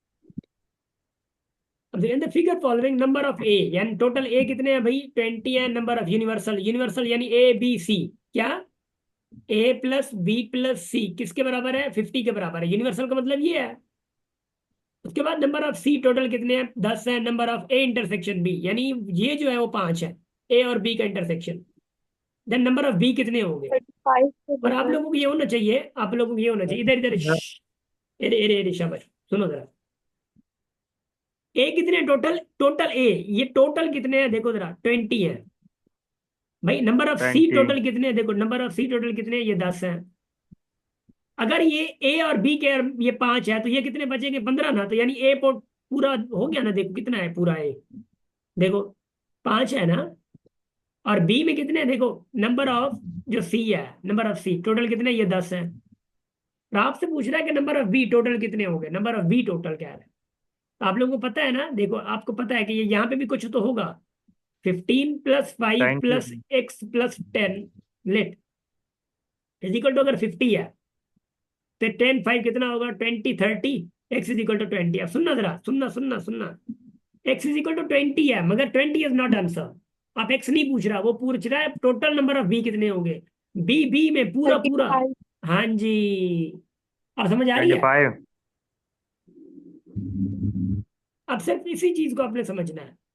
[SPEAKER 1] अब in the figure following number of A, यानी टोटल ए कितने हैं भाई, 20 है। नंबर ऑफ यूनिवर्सल, यूनिवर्सल यानी ए बी सी, क्या ए प्लस बी प्लस सी किसके बराबर है, 50 के बराबर है, यूनिवर्सल का मतलब ये है। उसके बाद नंबर ऑफ सी टोटल कितने हैं, 10 है। Number of A intersection B, यानी ये जो है वो 5 है, ए और बी का intersection. Then number of B कितने होंगे,
[SPEAKER 4] 35
[SPEAKER 1] और आप लोगों को ये होना चाहिए, आप लोगों को ये होना चाहिए, इधर इधर एरे शाबाश, सुनो जरा, ए कितने टोटल, टोटल ए ये टोटल कितने हैं देखो जरा, 20 है भाई। Number of C
[SPEAKER 6] 20।
[SPEAKER 1] टोटल कितने हैं, देखो नंबर ऑफ सी टोटल कितने हैं, ये 10 है। अगर ये ए और बी के ये 5 है, तो ये कितने बचेंगे, 15 ना, तो यानी ए पूरा हो गया ना, देखो कितना है पूरा ए, देखो 5 है ना। और बी में कितने हैं, देखो नंबर ऑफ जो सी है, नंबर ऑफ सी टोटल कितने, ये 10 है। और आपसे पूछ रहा है कि नंबर ऑफ बी टोटल कितने होंगे, नंबर ऑफ बी टोटल क्या है, तो आप लोगों को पता है ना, देखो आपको पता है कि ये यहाँ पे भी कुछ तो होगा, 15 plus 5 plus
[SPEAKER 6] 19।
[SPEAKER 1] X plus 10 let is equal to, अगर 50 है तो 10 5 कितना होगा, 20 30 एक्स इज इक्वल टू 20। अब सुनना जरा, सुनना सुनना सुनना। एक्स इज इक्वल टू 20 है, मगर 20 इज नॉट आंसर। आप एक्स नहीं पूछ रहा, वो पूछ रहा है टोटल नंबर ऑफ बी कितने होंगे। बी बी में पूरा पूरा।
[SPEAKER 4] 35।
[SPEAKER 1] हाँ जी। अब समझ आ रही है?
[SPEAKER 6] 25।
[SPEAKER 1] अब सिर्फ इसी चीज को आपने समझना है।